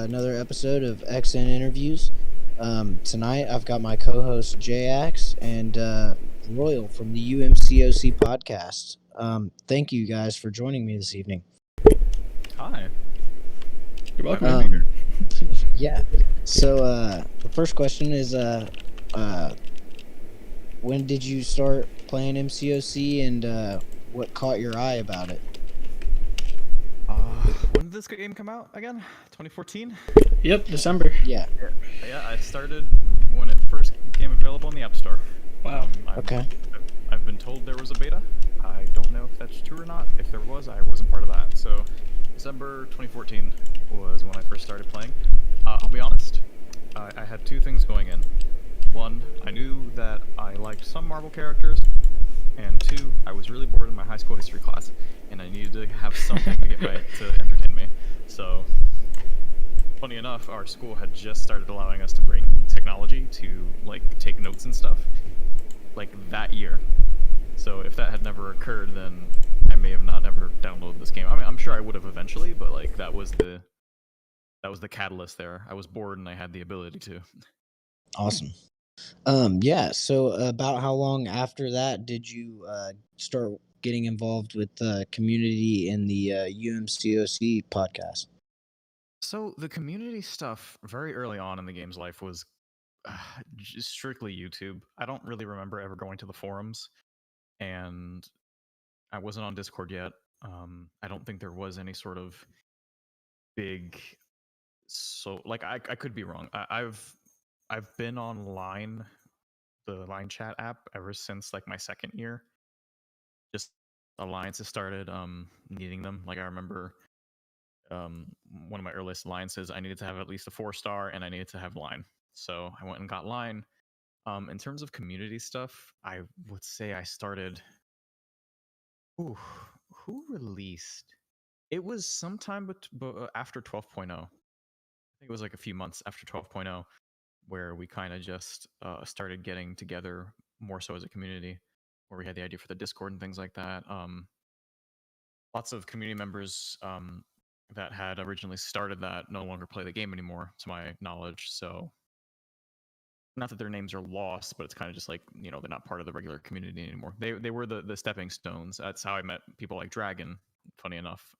another episode of XN Interviews. Tonight I've got my co-host Jax and Royal from the UMCOC podcast. Thank you guys for joining me this evening. Hi. You're welcome. Happy to be here. Yeah. So the first question is, when did you start playing MCOC, and what caught your eye about it? When did this game come out again? 2014? Yep, December. Yeah. Yeah, I started when it first became available in the App Store. Wow. Okay. I've been told there was a beta. I don't know if that's true or not. If there was, I wasn't part of that. So, December 2014 was when I first started playing. I'll be honest, I had two things going in. One, I knew that I liked some Marvel characters, and two, I was really bored in my high school history class, and I needed to have something to to entertain me. So, funny enough, our school had just started allowing us to bring technology to take notes and stuff, that year. So if that had never occurred, then I may have not ever downloaded this game. I mean, I'm sure I would have eventually, but that was the catalyst there. I was bored and I had the ability to. Awesome. Yeah. So about how long after that did you start getting involved with the community in the UMCOC podcast? So the community stuff very early on in the game's life was just strictly YouTube. I don't really remember ever going to the forums, and I wasn't on Discord yet. I don't think there was any sort of big. So I could be wrong. I've been online, the line chat app, ever since my second year. Just alliances started needing them. I remember one of my earliest alliances, I needed to have at least a 4-star and I needed to have line. So I went and got line. In terms of community stuff, I would say I started. Ooh, who released? It was sometime after 12.0. I think it was a few months after 12.0 where we kind of just started getting together more so as a community, where we had the idea for the Discord and things like that. Lots of community members that had originally started that no longer play the game anymore, to my knowledge. So, not that their names are lost, but it's kind of just they're not part of the regular community anymore. They were the stepping stones. That's how I met people like Dragon. Funny enough,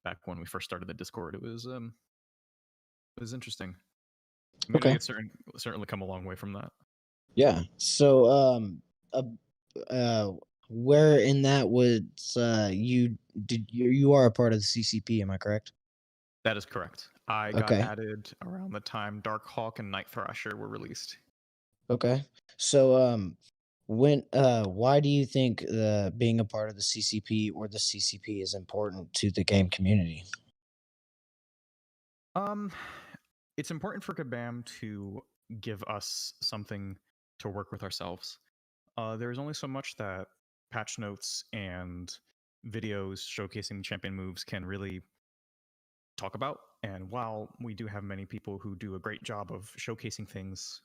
back when we first started the Discord, it was interesting. Community had certainly come a long way from that. Yeah. So where in that was you are a part of the CCP, am I correct? That is correct. I got added around the time Dark Hawk and Night Thrasher were released. Okay. So why do you think being a part of the CCP or the CCP is important to the game community? It's important for Kabam to give us something to work with ourselves. There's only so much that patch notes and videos showcasing champion moves can really talk about. And while we do have many people who do a great job of showcasing things,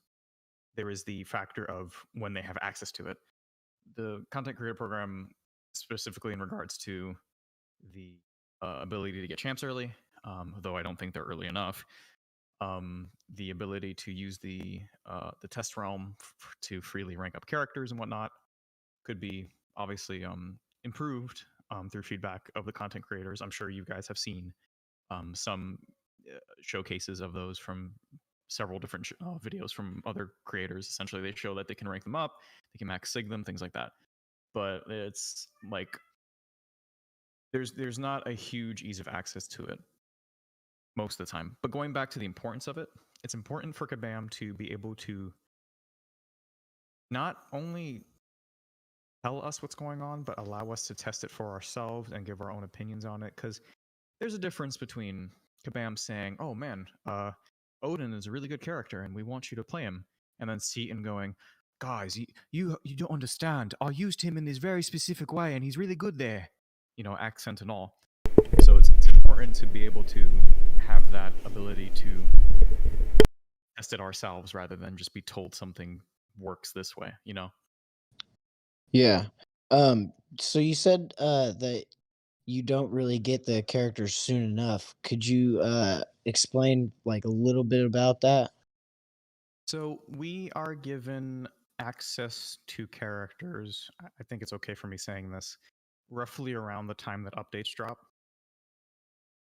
there is the factor of when they have access to it. The content creator program, specifically in regards to the ability to get champs early, though I don't think they're early enough. The ability to use the test realm to freely rank up characters and whatnot could be obviously improved through feedback of the content creators. I'm sure you guys have seen some showcases of those from several different videos from other creators. Essentially, they show that they can rank them up, they can max sig them, things like that. But it's there's not a huge ease of access to it most of the time. But going back to the importance of it, it's important for Kabam to be able to not only tell us what's going on, but allow us to test it for ourselves and give our own opinions on it. Because there's a difference between Kabam saying, "Oh man, Odin is a really good character, and we want you to play him," and then Seaton going, "Guys, you don't understand. I used him in this very specific way, and he's really good there." Accent and all. So it's important to be able to have that ability to test it ourselves rather than just be told something works this way. Yeah. So you said that you don't really get the characters soon enough. Could you explain like a little bit about that? So we are given access to characters. I think it's okay for me saying this, roughly around the time that updates drop.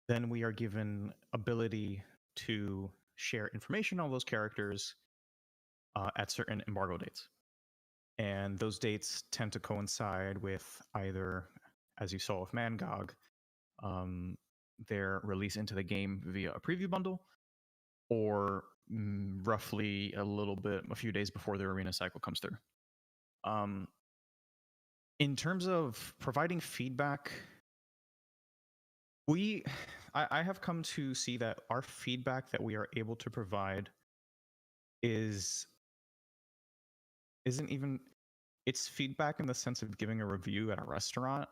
Then we are given ability to share information on those characters at certain embargo dates. And those dates tend to coincide with either, as you saw with Mangog, their release into the game via a preview bundle, or roughly a few days before their arena cycle comes through. In terms of providing feedback, I have come to see that our feedback that we are able to provide isn't even, it's feedback in the sense of giving a review at a restaurant,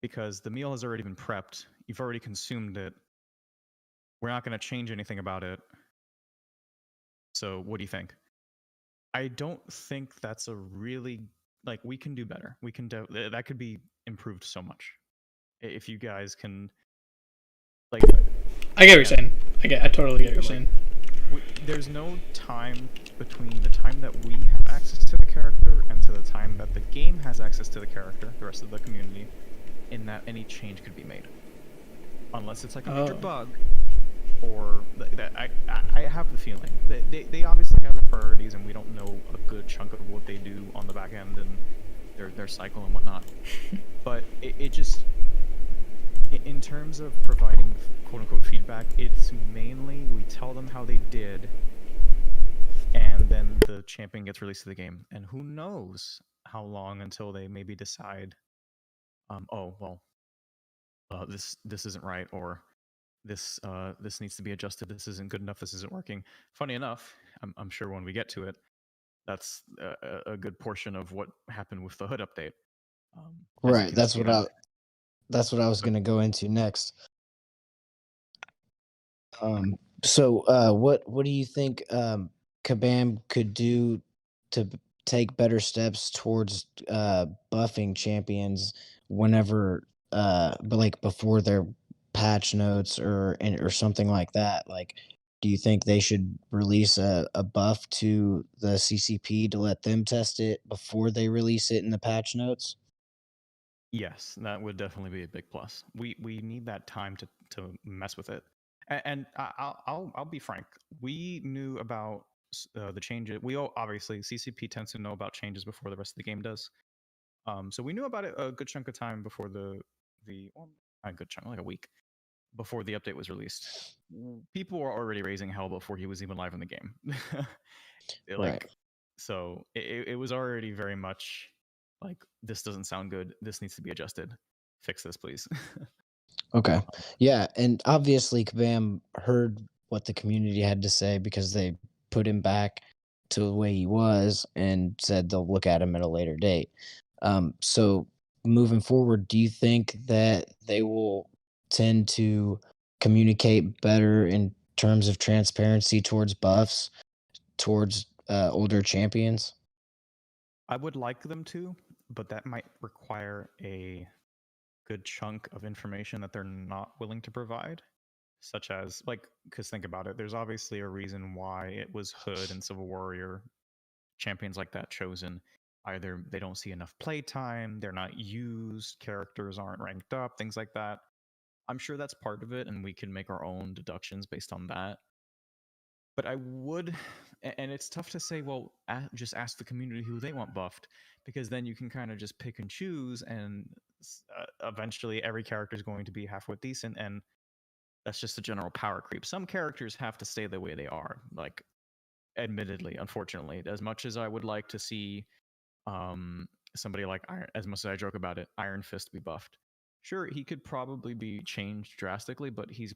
because the meal has already been prepped, you've already consumed it, we're not going to change anything about it, so what do you think? I don't think that's a really, like, we can do better. We can that could be improved so much if you guys can, like, I get what you're saying. I totally get what you're saying. there's no time between the time that we have access to the character and to the time that the game has access to the character, the rest of the community, in that any change could be made, unless it's like a major bug, or that I have the feeling that they obviously have their priorities, and we don't know a good chunk of what they do on the back end and their cycle and whatnot. But it just, in terms of providing quote unquote feedback, it's mainly we tell them how they did, and then the champion gets released to the game, and who knows how long until they maybe decide, oh well, this isn't right, or this needs to be adjusted, this isn't good enough, this isn't working. Funny enough, I'm sure when we get to it, that's a good portion of what happened with the hood update. As you Right. can see on, That's what I was but going to go into next. So what do you think Kabam could do to take better steps towards buffing champions whenever but like before their patch notes or something like that? Like, do you think they should release a buff to the CCP to let them test it before they release it in the patch notes? yes, that would definitely be a big plus. We need that time to mess with it, and I'll be frank. We knew about the changes. Obviously CCP tends to know about changes before the rest of the game does. So we knew about it a good chunk of time before well, not a good chunk, like a week before the update was released. People were already raising hell before he was even live in the game. Right. Like, so it was already very much like, this doesn't sound good, this needs to be adjusted, fix this please. Okay. Yeah, and obviously Kabam heard what the community had to say because they put him back to the way he was and said they'll look at him at a later date. So moving forward, do you think that they will tend to communicate better in terms of transparency towards buffs, towards older champions? I would like them to, but that might require a good chunk of information that they're not willing to provide, such as, like, because think about it, there's obviously a reason why it was Hood and Civil Warrior champions like that chosen. Either they don't see enough playtime, they're not used, characters aren't ranked up, things like that. I'm sure that's part of it, and we can make our own deductions based on that. But I would, and it's tough to say, well, just ask the community who they want buffed, because then you can kind of just pick and choose, and eventually every character is going to be halfway decent, and that's just a general power creep. Some characters have to stay the way they are, like, admittedly, unfortunately. As much as I would like to see somebody like as much as I joke about it, Iron Fist be buffed. Sure, he could probably be changed drastically, but he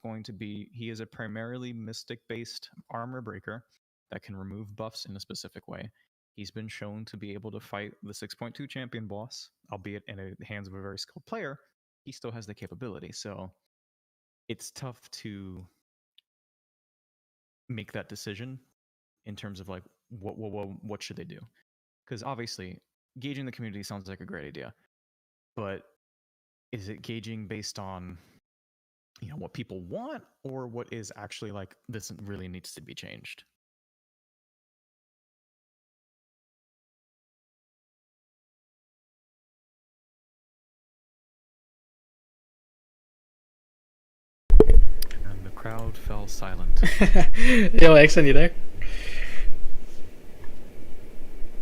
is a primarily mystic based armor breaker that can remove buffs in a specific way. He's been shown to be able to fight the 6.2 champion boss, albeit in the hands of a very skilled player. He still has the capability, so it's tough to make that decision in terms of, like, what should they do? Because obviously, gauging the community sounds like a great idea, but is it gauging based on what people want, or what is actually like this really needs to be changed? And the crowd fell silent. Yo, Exen, you there?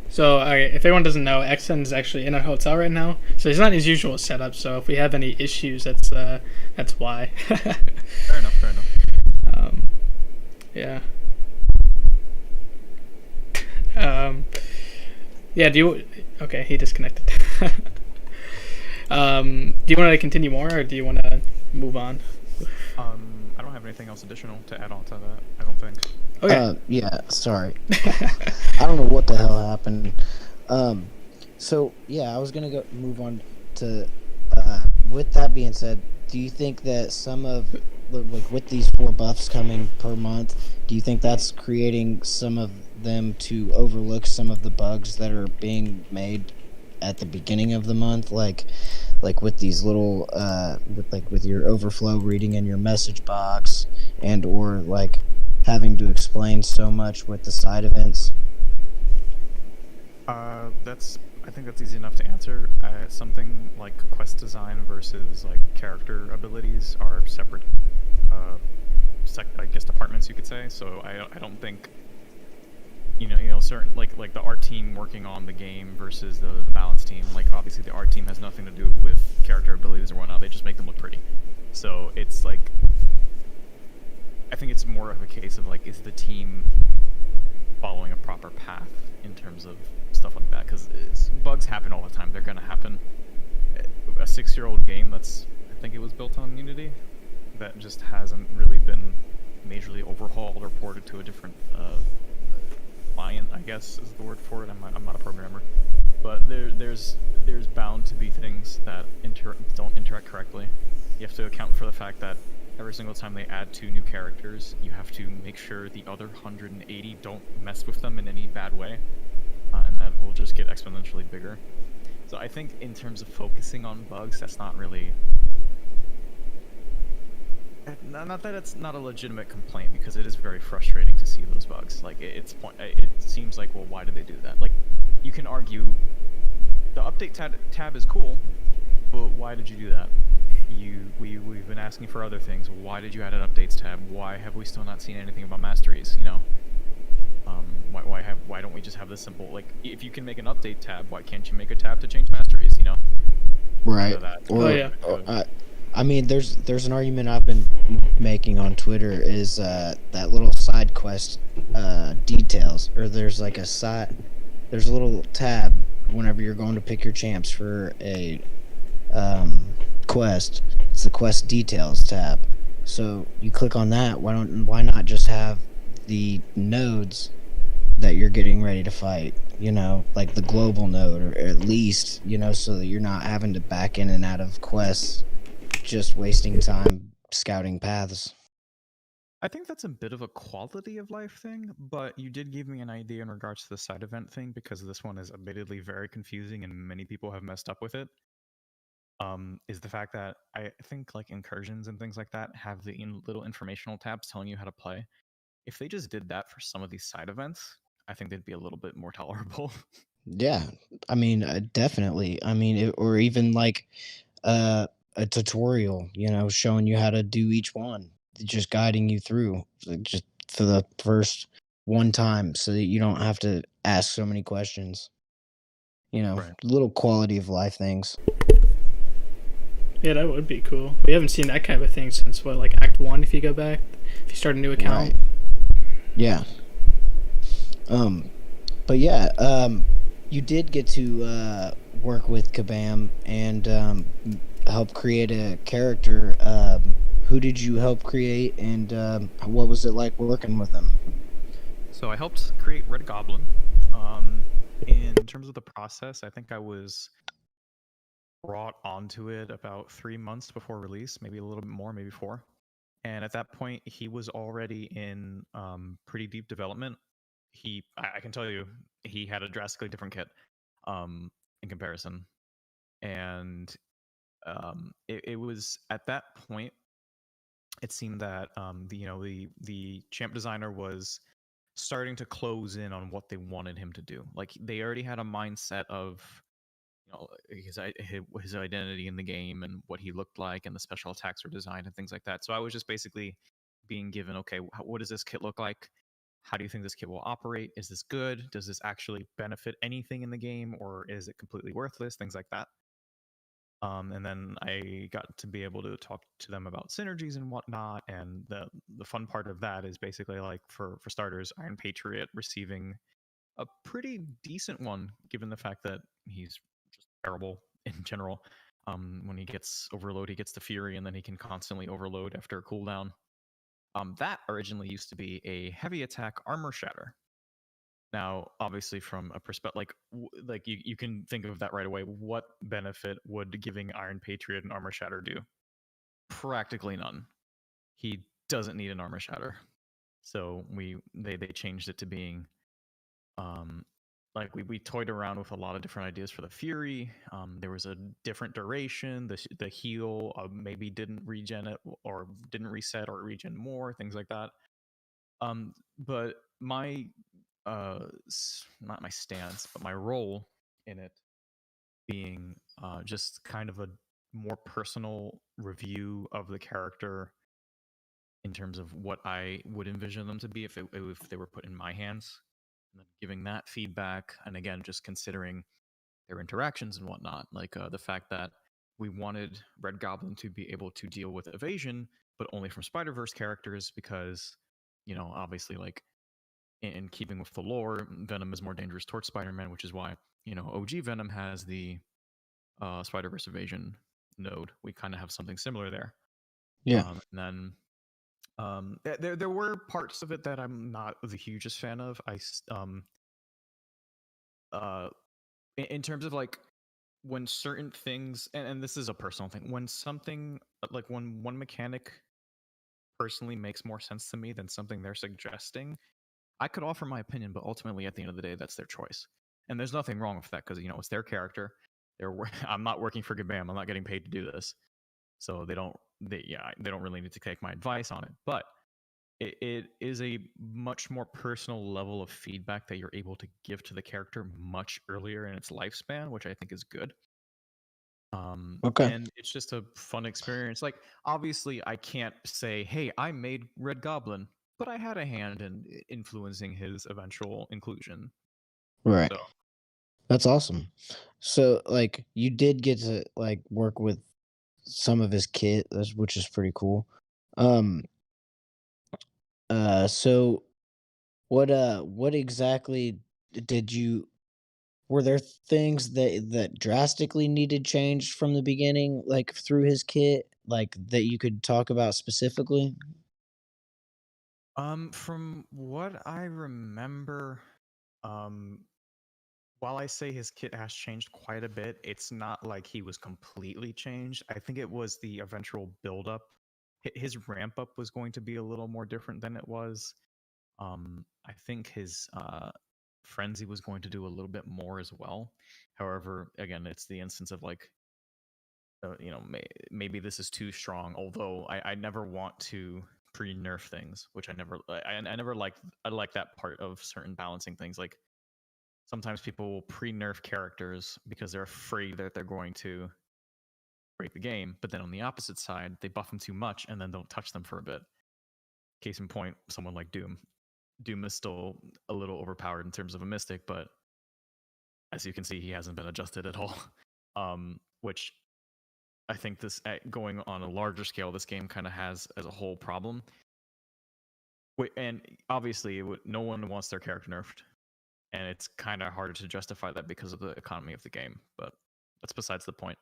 So, alright, if everyone doesn't know, Exen is actually in a hotel right now, so he's not in his usual setup. So if we have any issues, that's why. Fair enough. Fair enough. Yeah. Yeah. Okay, he disconnected. Do you want to continue more, or do you want to move on? I don't have anything else additional to add on to that. I don't think. Okay. Yeah, sorry. I don't know what the hell happened. So yeah, I was gonna move on to. With that being said, do you think that some of with these 4 buffs coming per month, do you think that's creating some of them to overlook some of the bugs that are being made at the beginning of the month, like with these little with your overflow reading in your message box, and or like having to explain so much with the side events? I think that's easy enough to answer. Something like quest design versus like character abilities are separate, I guess, departments, you could say. So I don't think certain like the art team working on the game versus the balance team. Like obviously the art team has nothing to do with character abilities or whatnot. They just make them look pretty. So it's like, I think it's more of a case of like, is the team following a proper path in terms of stuff like that? Because bugs happen all the time. They're gonna happen. A 6-year-old game that's, I think it was built on Unity, that just hasn't really been majorly overhauled or ported to a different client, I guess is the word for it. I'm not a programmer, but there's bound to be things that don't interact correctly. You have to account for the fact that every single time they add 2 new characters, you have to make sure the other 180 don't mess with them in any bad way, and that will just get exponentially bigger. So I think in terms of focusing on bugs, that's not really... Not that it's not a legitimate complaint, because it is very frustrating to see those bugs. Like, it seems like, well, why did they do that? Like, you can argue the update tab is cool, but why did you do that? We've been asking for other things. Why did you add an updates tab? Why have we still not seen anything about masteries? Why don't we just have this simple, like, if you can make an update tab, why can't you make a tab to change masteries? Right. I mean, there's an argument I've been making on Twitter is that little side quest details, or there's like there's a little tab whenever you're going to pick your champs for a quest. It's the quest details tab. So you click on that. Why not just have the nodes that you're getting ready to fight? Like the global node, or at least so that you're not having to back in and out of quests, just wasting time scouting paths. I think that's a bit of a quality of life thing, but you did give me an idea in regards to the side event thing, because this one is admittedly very confusing and many people have messed up with it. Is the fact that I think like incursions and things like that have the little informational tabs telling you how to play. If they just did that for some of these side events, I think they'd be a little bit more tolerable. Yeah, I mean, definitely. I mean, or even like a tutorial, showing you how to do each one, just guiding you through, like, just for the first one time, so that you don't have to ask so many questions. Right. Little quality of life things. Yeah, that would be cool. We haven't seen that kind of a thing since like Act 1, if you go back. If you start a new account. Right. Yeah. But yeah, you did get to work with Kabam and help create a character. Who did you help create, and what was it like working with him? So I helped create Red Goblin. In terms of the process, I think I was brought onto it about 3 months before release, maybe a little bit more, maybe 4. And at that point, he was already in pretty deep development. I can tell you, he had a drastically different kit in comparison. And it was at that point it seemed that the champ designer was starting to close in on what they wanted him to do. Like they already had a mindset of his identity in the game and what he looked like and the special attacks were designed and things like that. So I was just basically being given, okay, what does this kit look like? How do you think this kit will operate? Is this good? Does this actually benefit anything in the game, or is it completely worthless? Things like that. And then I got to be able to talk to them about synergies and whatnot. And the fun part of that is basically like for starters, Iron Patriot receiving a pretty decent one, given the fact that he's just terrible in general. When he gets overload, he gets the Fury, and then he can constantly overload after a cooldown. That originally used to be a heavy attack armor shatter. Now, obviously, from a perspective, like you can think of that right away. What benefit would giving Iron Patriot an armor shatter do? Practically none. He doesn't need an armor shatter. So they changed it to being, like we toyed around with a lot of different ideas for the Fury. There was a different duration. The heal maybe didn't regen it or didn't reset or regen more, things like that. But my not my stance, but my role in it being just kind of a more personal review of the character in terms of what I would envision them to be if they were put in my hands, and then giving that feedback, and again just considering their interactions and whatnot, like the fact that we wanted Red Goblin to be able to deal with evasion, but only from Spider-Verse characters because, obviously, like in keeping with the lore, Venom is more dangerous towards Spider-Man, which is why OG Venom has the Spider-Verse evasion node. We kind of have something similar there. Yeah. And then there were parts of it that I'm not the hugest fan of. In terms of like when certain things, and this is a personal thing, when something like when one mechanic personally makes more sense to me than something they're suggesting, I could offer my opinion, but ultimately at the end of the day, that's their choice. And there's nothing wrong with that because, it's their character. I'm not working for Good Bam. I'm not getting paid to do this. So they don't really need to take my advice on it. But it is a much more personal level of feedback that you're able to give to the character much earlier in its lifespan, which I think is good. Okay. And it's just a fun experience. Like, obviously, I can't say, hey, I made Red Goblin, but I had a hand in influencing his eventual inclusion. Right. So, That's awesome. So, like, you did get to like work with some of his kit, which is pretty cool. Um. So what exactly did you? Were there things that drastically needed changed from the beginning, like through his kit, like that you could talk about specifically? from what I remember, um, while I say his kit has changed quite a bit, it's not like he was completely changed. I think it was the eventual build-up. His ramp-up was going to be a little more different than it was. I think his frenzy was going to do a little bit more as well. However, again, it's the instance of like, maybe this is too strong. Although I never want to pre-nerf things, which I never like. I like that part of certain balancing things. Like sometimes people will pre-nerf characters because they're afraid that they're going to break the game. But then on the opposite side, they buff them too much and then don't touch them for a bit. Case in point, someone like Doom. Doom is still a little overpowered in terms of a mystic, but as you can see, he hasn't been adjusted at all. Which I think this going on a larger scale, this game kind of has as a whole problem. And obviously, no one wants their character nerfed, and it's kind of harder to justify that because of the economy of the game. But that's besides the point.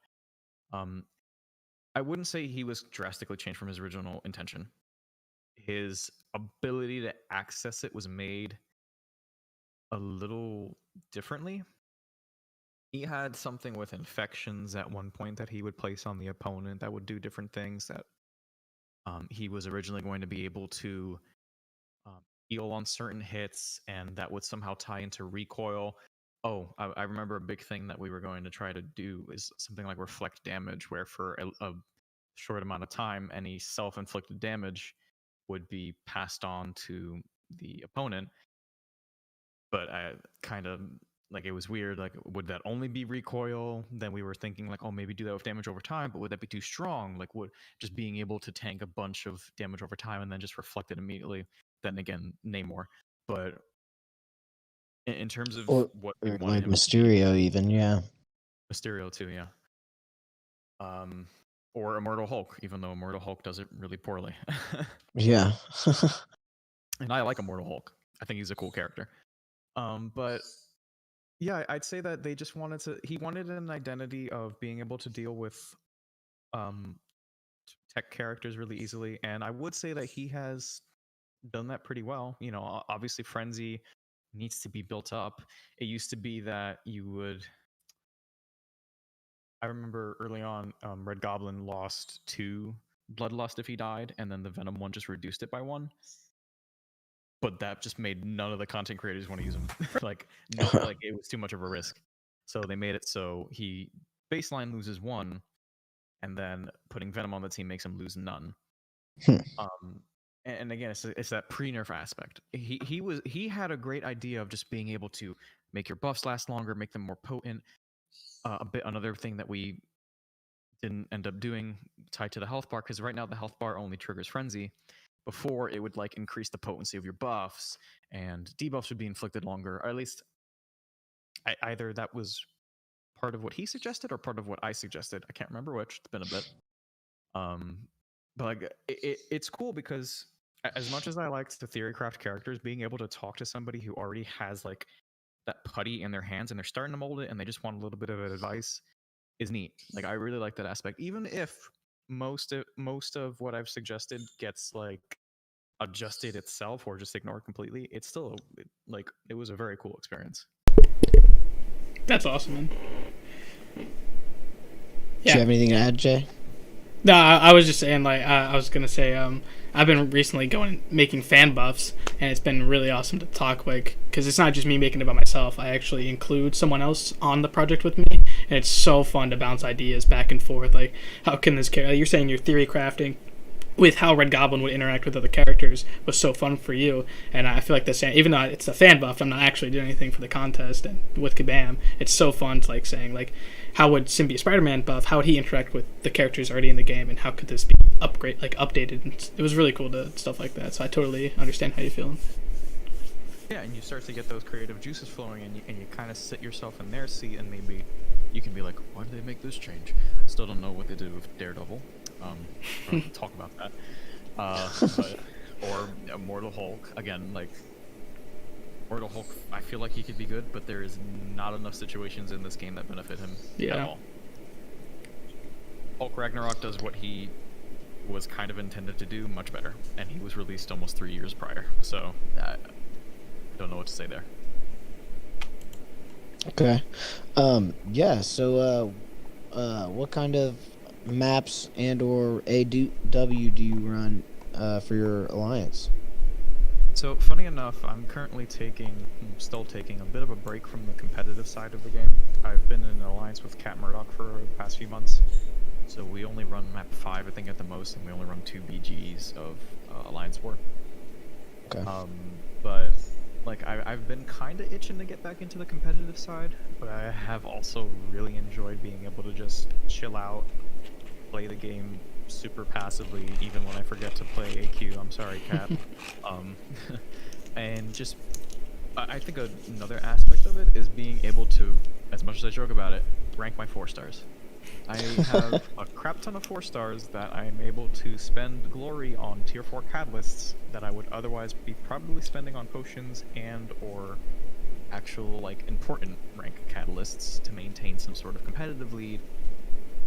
I wouldn't say he was drastically changed from his original intention. His ability to access it was made a little differently. He had something with infections at one point that he would place on the opponent that would do different things. That he was originally going to be able to heal on certain hits, and that would somehow tie into recoil. I remember a big thing that we were going to try to do is something like reflect damage, where for a short amount of time, any self-inflicted damage would be passed on to the opponent. But I kind of like it was weird. Like, would that only be recoil? Then we were thinking like, oh, maybe do that with damage over time, but would that be too strong? Like, would just being able to tank a bunch of damage over time and then just reflect it immediately? Then again, Namor. But in terms of Or what we or wanted like him to be, Mysterio, even, yeah. Mysterio too, yeah. Or Immortal Hulk, even though Immortal Hulk does it really poorly. Yeah. And I like Immortal Hulk. I think he's a cool character. But yeah, I'd say that they just wanted to. He wanted an identity of being able to deal with um, tech characters really easily, and I would say that he has done that pretty well. You know, obviously, Frenzy needs to be built up. It used to be that you would. I remember early on, Red Goblin lost 2 Bloodlust if he died, and then the Venom one just reduced it by 1. But that just made none of the content creators want to use him. like it was too much of a risk. So they made it so he baseline loses 1, and then putting Venom on the team makes him lose none. And again, it's that pre-nerf aspect. He had a great idea of just being able to make your buffs last longer, make them more potent. Another thing that we didn't end up doing tied to the health bar, because right now the health bar only triggers Frenzy. Before, it would like increase the potency of your buffs, and debuffs would be inflicted longer, or at least either that was part of what he suggested or part of what I suggested. I can't remember which. It's been a bit. But like it's cool because as much as I liked the theorycraft characters, being able to talk to somebody who already has like that putty in their hands and they're starting to mold it and they just want a little bit of advice is neat. Like, I really like that aspect, even if most of what I've suggested gets like adjusted itself or just ignored completely. It's still like it was a very cool experience. That's awesome, man. Do you have anything to add, Jay? No, I was just saying, like, I was gonna say, I've been recently making fan buffs, and it's been really awesome to talk, like, because it's not just me making it by myself. I actually include someone else on the project with me, and it's so fun to bounce ideas back and forth. Like, how can this character? You're saying your theory crafting with how Red Goblin would interact with other characters was so fun for you, and I feel like the same. Even though it's a fan buff, I'm not actually doing anything for the contest. And with Kabam, it's so fun to like saying like, how would Symbiote Spider-Man buff? How would he interact with the characters already in the game, and how could this be updated? And it was really cool to stuff like that. So I totally understand how you're feeling. Yeah, and you start to get those creative juices flowing, and you kind of sit yourself in their seat, and maybe you can be like, why did they make this change? Still don't know what they did with Daredevil. We'll talk about that. Or Immortal Hulk. Again, like, Immortal Hulk, I feel like he could be good, but there is not enough situations in this game that benefit him at all. Hulk Ragnarok does what he was kind of intended to do much better, and he was released almost 3 years prior, so I don't know what to say there. Okay. Yeah, so what kind of maps and or AW do you run for your alliance? So, funny enough, I'm still taking a bit of a break from the competitive side of the game. I've been in an alliance with Cat Murdoch for the past few months, so we only run map 5, I think, at the most, and we only run 2 BGs of Alliance War. Okay. But like I've been kind of itching to get back into the competitive side, but I have also really enjoyed being able to just chill out, play the game super passively, even when I forget to play AQ. I'm sorry, Cat. And just, I think another aspect of it is being able to, as much as I joke about it, rank my 4 stars. I have a crap ton of 4 stars that I am able to spend glory on tier 4 catalysts that I would otherwise be probably spending on potions and or actual like important rank catalysts to maintain some sort of competitive lead.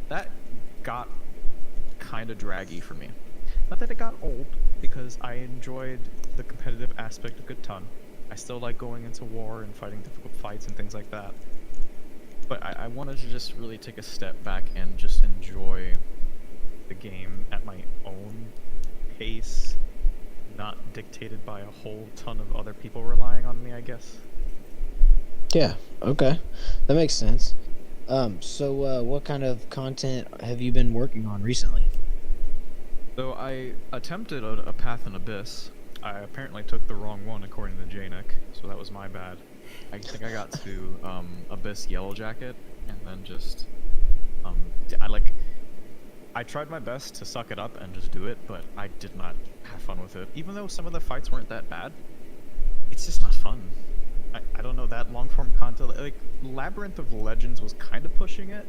That got kind of draggy for me. Not that it got old, because I enjoyed the competitive aspect a good ton. I still like going into war and fighting difficult fights and things like that. But I wanted to just really take a step back and just enjoy the game at my own pace, not dictated by a whole ton of other people relying on me, I guess. Yeah. Okay, that makes sense. So what kind of content have you been working on recently? So I attempted a path in Abyss. I apparently took the wrong one according to Janik, so that was my bad. I think I got to Abyss Yellow Jacket, and then just I tried my best to suck it up and just do it, but I did not have fun with it. Even though some of the fights weren't that bad, it's just not fun. I don't know, that long form content, like Labyrinth of Legends was kind of pushing it,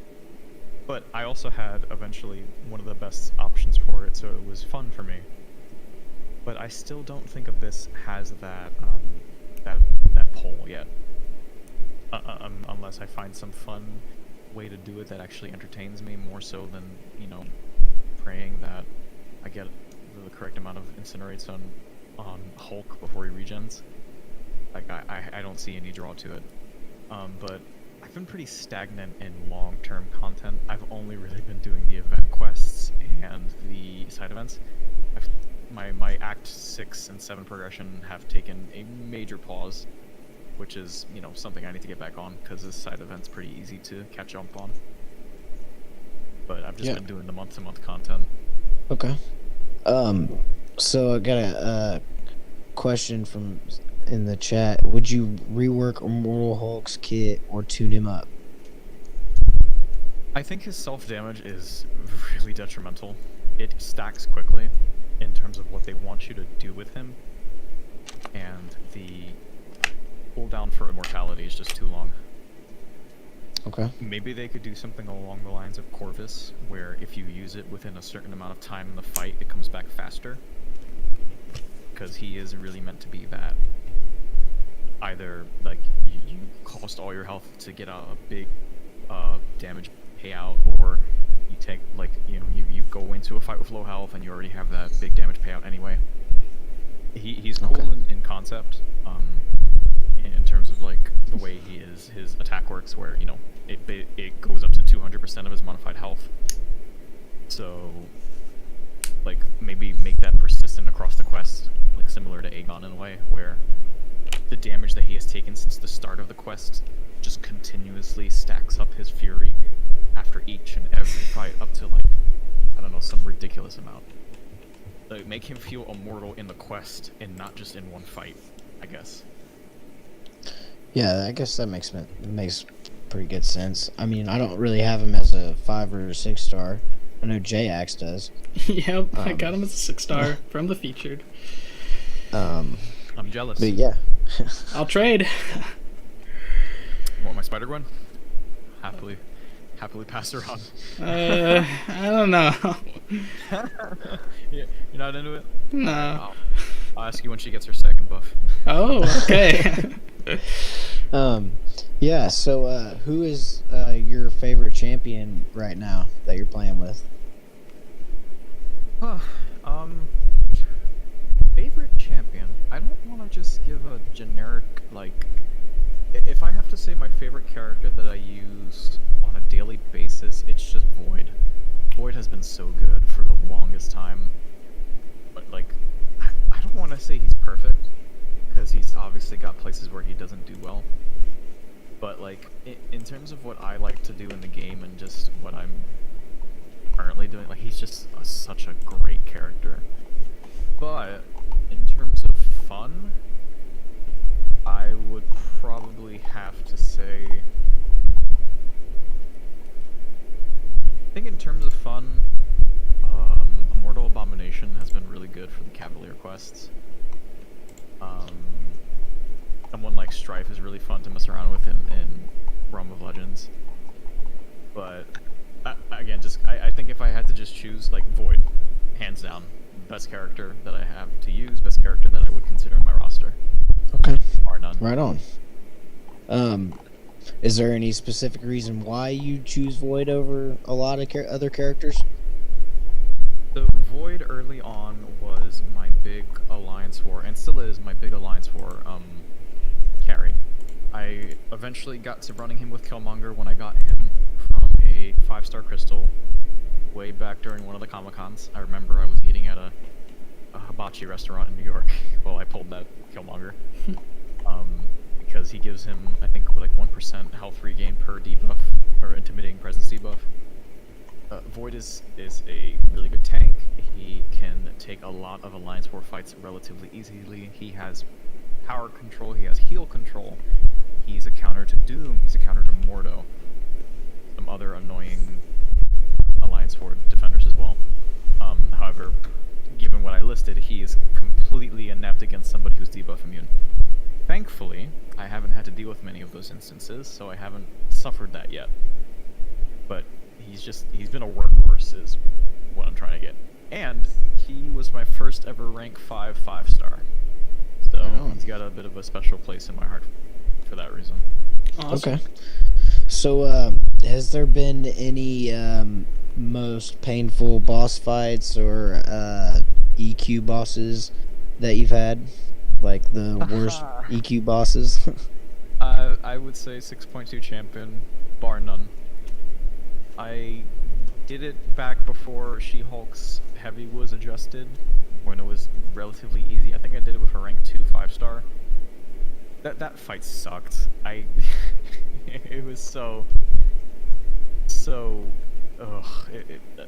but I also had eventually one of the best options for it, so it was fun for me. But I still don't think Abyss has that pull yet, unless I find some fun way to do it that actually entertains me more so than praying that I get the correct amount of incinerates on Hulk before he regens. Like I don't see any draw to it. But I've been pretty stagnant in long-term content. I've only really been doing the event quests and the side events. My Act 6 and 7 progression have taken a major pause, which is, something I need to get back on, because this side event's pretty easy to catch up on. But I've just been doing the month-to-month content. Okay. So I got a question from in the chat. Would you rework Immortal Hulk's kit or tune him up? I think his self-damage is really detrimental. It stacks quickly in terms of what they want you to do with him, and the cooldown for immortality is just too long. Okay. Maybe they could do something along the lines of Corvus, where if you use it within a certain amount of time in the fight, it comes back faster. Because he is really meant to be that. Either, like, you cost all your health to get a big damage payout, or you take, like, you go into a fight with low health and you already have that big damage payout anyway. He's cool in concept, in terms of, like, the way his attack works, where, it goes up to 200% of his modified health. So, like, maybe make that persistent across the quest, like similar to Aegon in a way, where the damage that he has taken since the start of the quest just continuously stacks up his fury after each and every fight up to, like, I don't know, some ridiculous amount. Like, make him feel immortal in the quest and not just in one fight, I guess. Yeah, I guess that makes pretty good sense. I mean, I don't really have him as a 5 or a 6 star. I know J-Ax does. Yep, I got him as a 6-star from the featured. I'm jealous. But yeah. I'll trade. Want my Spider Gwen? Happily pass her on. I don't know. You're not into it? No. I'll ask you when she gets her second buff. Oh, okay. Yeah, so who is your favorite champion right now that you're playing with? Favorite champion? I don't want to just give a generic, like, if I have to say my favorite character that I use on a daily basis, it's just Void. Void has been so good for the longest time, but, like, I don't want to say he's perfect, because he's obviously got places where he doesn't do well. But, like, in terms of what I like to do in the game and just what I'm currently doing, like, he's just such a great character. But in terms of fun, I would probably have to say, I think in terms of fun, Immortal Abomination has been really good for the Cavalier quests. Someone like Strife is really fun to mess around with in Realm of Legends. But again, I think if I had to just choose, like, Void, hands down, best character that I have to use, best character that I would consider in my roster. Okay. Bar none. Right on. Is there any specific reason why you choose Void over a lot of other characters? So Void early on was my big Alliance War, and still is my big Alliance War carry. I eventually got to running him with Killmonger when I got him from a 5-star crystal way back during one of the Comic-Cons. I remember I was eating at a hibachi restaurant in New York while I pulled that Killmonger. Because he gives him, I think, like 1% health regain per debuff, or intimidating presence debuff. Void is a really good tank. He can take a lot of Alliance War fights relatively easily. He has power control, he has heal control. He's a counter to Doom, he's a counter to Mordo. Some other annoying Alliance War defenders as well. However, given what I listed, he is completely inept against somebody who's debuff immune. Thankfully, I haven't had to deal with many of those instances, so I haven't suffered that yet. But he's been a workhorse is what I'm trying to get. And he was my first ever rank 5 5-star. So he's got a bit of a special place in my heart for that reason. Awesome. Okay. So, has there been any most painful boss fights or EQ bosses that you've had? Like the worst EQ bosses? I would say 6.2 champion, bar none. I did it back before She-Hulk's heavy was adjusted, when it was relatively easy. I think I did it with a rank 2 5-star. That fight sucked. It was so ugh.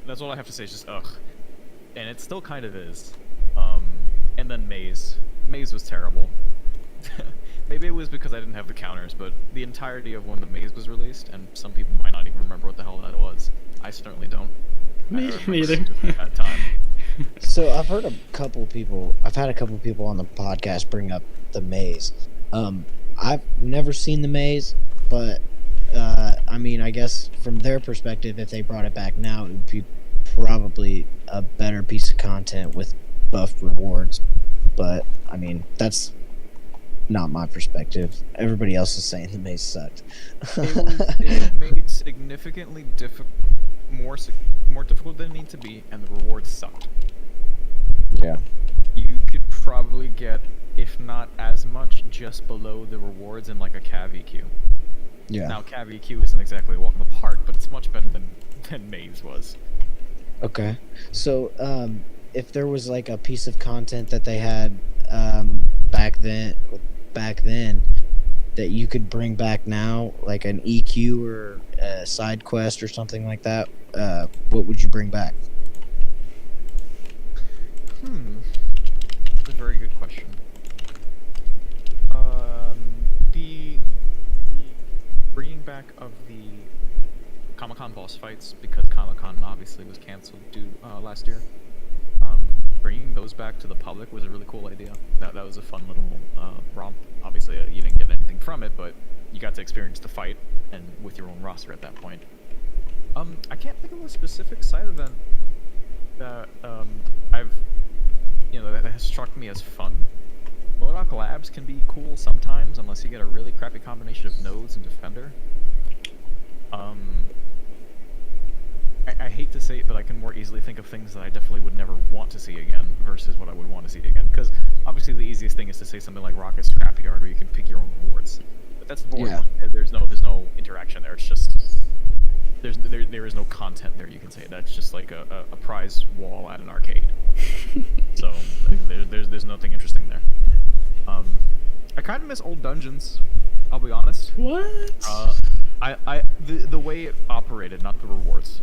That's all I have to say is just ugh. And it still kind of is. And then Maze was terrible. Maybe it was because I didn't have the counters, but the entirety of when the Maze was released, and some people might not even remember what the hell that was. I certainly don't. Me either. At time. So I've had a couple people on the podcast bring up the Maze. I've never seen the Maze, but I mean, I guess from their perspective, if they brought it back now, it would be probably a better piece of content with buffed rewards. But I mean, that's not my perspective. Everybody else is saying the Maze sucked. It made significantly more difficult than it needed to be, and the rewards sucked. Yeah. You could probably get, if not as much, just below the rewards in like a Cav EQ. Yeah. Now Cav EQ isn't exactly a walk in the park, but it's much better than Maze was. Okay. So, if there was like a piece of content that they had back then that you could bring back now, like an EQ or a side quest or something like that, what would you bring back? That's a very good question. The bringing back of the Comic-Con boss fights, because Comic-Con obviously was canceled last year. Bringing those back to the public was a really cool idea. That was a fun little romp. Obviously, you didn't get anything from it, but you got to experience the fight and with your own roster at that point. I can't think of a specific side event that that has struck me as fun. Mcoc Labs can be cool sometimes, unless you get a really crappy combination of nodes and defender. I hate to say it, but I can more easily think of things that I definitely would never want to see again versus what I would want to see again. Because obviously the easiest thing is to say something like Rocket's Scrapyard, where you can pick your own rewards. But that's boring. Yeah. There's no interaction there. It's just there is no content there. You can say that's just like a prize wall at an arcade. So there's nothing interesting there. I kind of miss old dungeons. I'll be honest. What? The way it operated, not the rewards.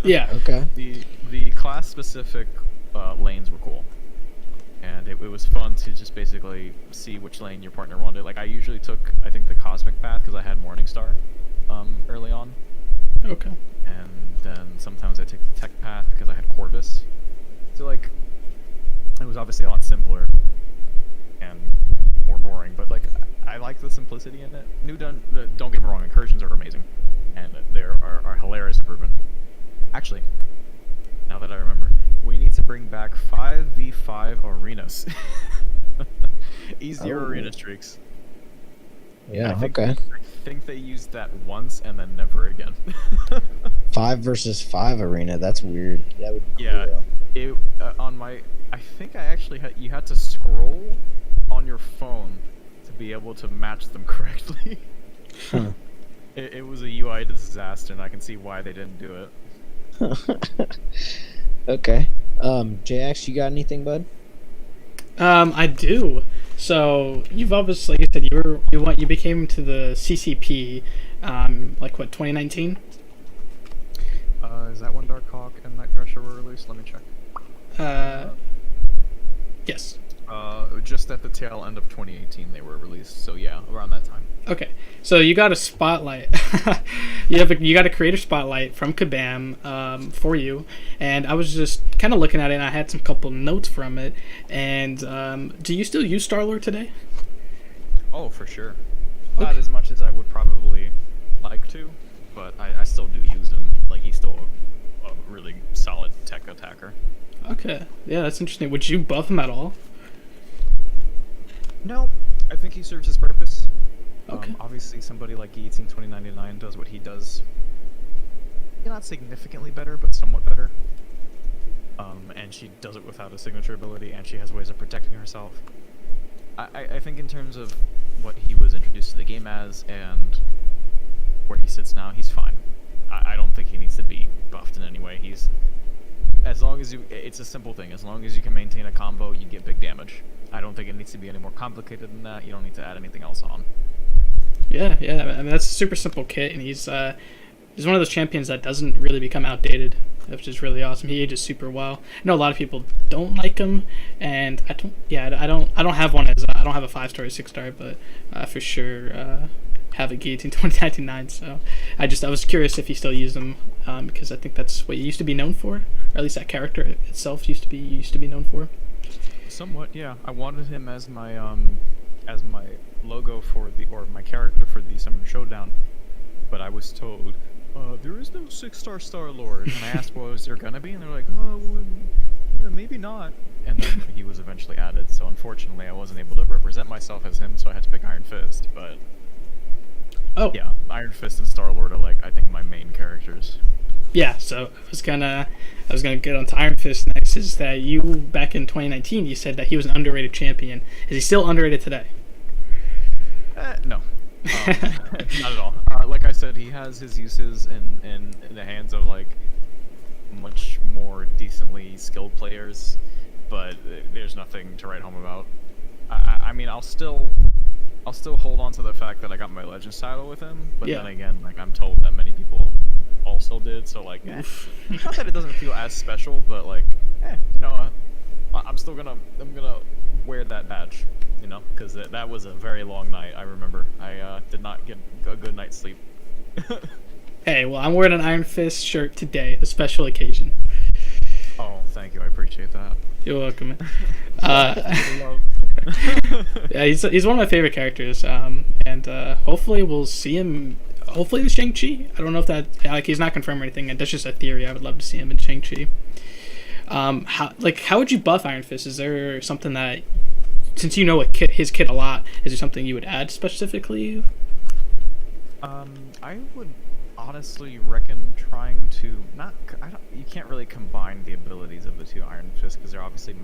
Yeah. Okay. The class specific lanes were cool, and it was fun to just basically see which lane your partner wanted. Like I usually took, I think, the cosmic path because I had Morningstar early on. Okay. And then sometimes I take the tech path because I had Corvus. So like, it was obviously a lot simpler and more boring, but like I like the simplicity in it. Don't get me wrong, incursions are amazing, and they are hilarious improvement. Actually, now that I remember, we need to bring back 5v5 arenas. Easier arena streaks. Yeah. I think they used that once and then never again. 5 versus 5 arena. That's weird. That would be Yeah. cool. I think I actually you had to scroll on your phone to be able to match them correctly. Huh. It was a UI disaster, and I can see why they didn't do it. Okay. JX, you got anything, bud? I do. So you've obviously, like I said, you became to the CCP, like what 2019? Is that when Dark Hawk and Night Thrasher were released? Let me check. Yes. Just at the tail end of 2018 they were released. So yeah, around that time. Okay, so you got a spotlight. You got a creator spotlight from Kabam for you, and I was just kind of looking at it, and I had some couple notes from it. And do you still use Star-Lord today? Oh, for sure. Not as much as I would probably like to, but I still do use him. Like, he's still a really solid tech attacker. Okay, yeah, that's interesting. Would you buff him at all? No, I think he serves his purpose. Okay. Obviously, somebody like Guillotine 2099 does what he does. Not significantly better, but somewhat better. And she does it without a signature ability, and she has ways of protecting herself. I think in terms of what he was introduced to the game as, and where he sits now, he's fine. I don't think he needs to be buffed in any way. As long as it's a simple thing. As long as you can maintain a combo, you get big damage. I don't think it needs to be any more complicated than that. You don't need to add anything else on. Yeah. I mean, that's a super simple kit, and he's one of those champions that doesn't really become outdated, which is really awesome. He ages super well. I know a lot of people don't like him, and I don't. Yeah, I don't have one as I don't have a 5-star or 6-star, but for sure have a Guillotine 2099. So I was curious if he still used them because I think that's what he used to be known for, or at least that character itself used to be known for. Somewhat, yeah. I wanted him as my logo or my character for the Summoner Showdown, but I was told there is no 6-star Star-Lord, and I asked, well, is there gonna be? And they're like, oh, well, yeah, maybe not. And then he was eventually added. So unfortunately, I wasn't able to represent myself as him, so I had to pick Iron Fist. But yeah, Iron Fist and Star-Lord are like I think my main characters. Yeah, so I was gonna get onto Iron Fist next. Is that you back in 2019? You said that he was an underrated champion. Is he still underrated today? No, not at all. Like I said, he has his uses in the hands of like much more decently skilled players, but there's nothing to write home about. I mean, I'll still hold on to the fact that I got my Legends title with him, but then again, like I'm told that many people also did, so like not that it doesn't feel as special, but like I'm gonna wear that badge, because that was a very long night. I remember I did not get a good night's sleep. Hey, well, I'm wearing an Iron Fist shirt today, a special occasion. Oh, thank you, I appreciate that. You're welcome. Yeah, he's one of my favorite characters, and hopefully we'll see him. Hopefully in Shang-Chi. I don't know if that he's not confirmed or anything. That's just a theory. I would love to see him in Shang-Chi. How would you buff Iron Fist? Is there something that, since you know his kit a lot, is there something you would add specifically? I would honestly reckon trying to you can't really combine the abilities of the two Iron Fists because they're obviously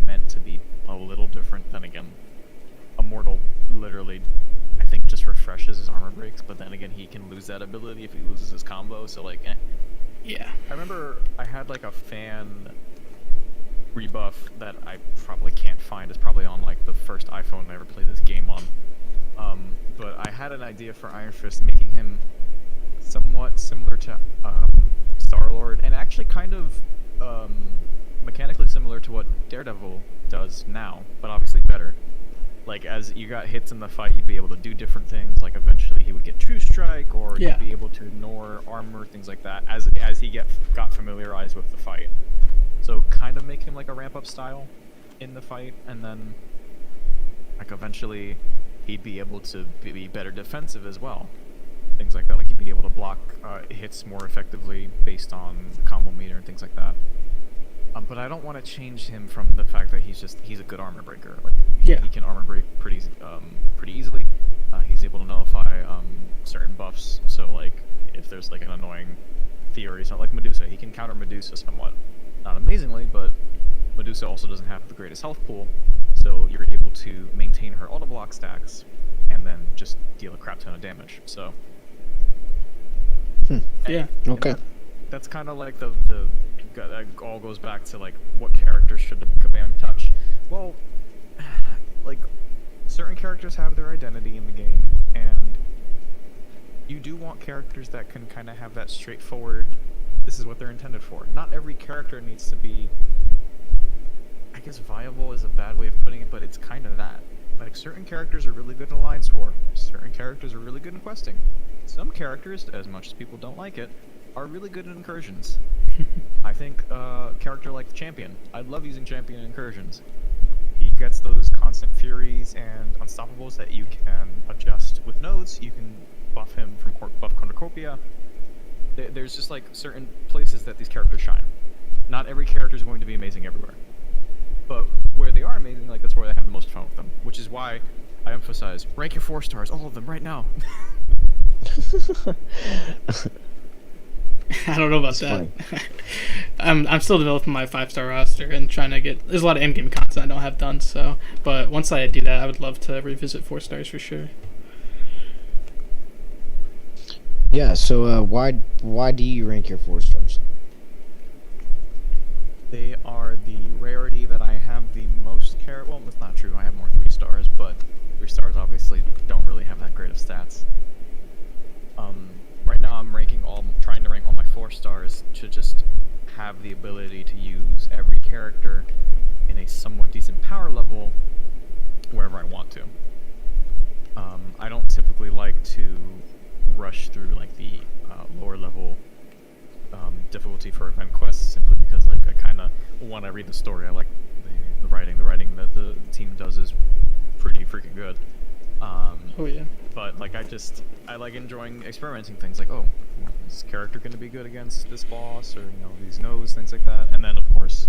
meant to be a little different. Then again, Immortal literally, I think, just refreshes his armor breaks, but then again, he can lose that ability if he loses his combo, so like, Yeah. I remember I had like a fan rebuff that I probably can't find. It's probably on like the first iPhone I ever played this game on. But I had an idea for Iron Fist, making him somewhat similar to Star-Lord, and actually kind of mechanically similar to what Daredevil does now, but obviously better. Like, as you got hits in the fight, you'd be able to do different things. Like, eventually he would get True Strike, or you'd be able to ignore armor, things like that, as he got familiarized with the fight. So, kind of make him like a ramp-up style in the fight, and then, like, eventually he'd be able to be better defensive as well. Things like that, like he'd be able to block hits more effectively based on combo meter and things like that. But I don't want to change him from the fact that he's a good armor breaker. Like, he can armor break pretty easily. He's able to nullify certain buffs. So like, if there's like an annoying theory, it's not like Medusa. He can counter Medusa somewhat, not amazingly, but Medusa also doesn't have the greatest health pool. So you're able to maintain her auto block stacks, and then just deal a crap ton of damage. So. Okay. That's kind of like that all goes back to like what characters should the Kabam touch. Well, like certain characters have their identity in the game, and you do want characters that can kind of have that straightforward, this is what they're intended for. Not every character needs to be, I guess viable is a bad way of putting it, but it's kind of that. Like, certain characters are really good in Alliance War. Certain characters are really good in questing. Some characters, as much as people don't like it, are really good in incursions. I think a character like the Champion, I love using Champion in incursions. He gets those constant furies and unstoppables that you can adjust with nodes. You can buff him from buff cornucopia. There's just like certain places that these characters shine. Not every character is going to be amazing everywhere, but where they are amazing, like that's where I have the most fun with them. Which is why I emphasize rank your 4 stars, all of them right now. I don't know about that. I'm still developing my 5-star roster and trying to get. There's a lot of in-game content I don't have done. So, but once I do that, I would love to revisit 4 stars for sure. Yeah. So why do you rank your 4 stars? They are the rarity that I have the most care. Well, that's not true. I have more 3 stars, but 3 stars obviously don't really have that great of stats. Right now I'm trying to rank all my 4 stars to just have the ability to use every character in a somewhat decent power level wherever I want to. I don't typically like to rush through like the lower level difficulty for event quests, simply because like I kind of want to read the story. I like the writing. The writing that the team does is pretty freaking good. Oh yeah. But like I like enjoying experimenting things like, oh, is this character going to be good against this boss, or these nodes, things like that. And then of course,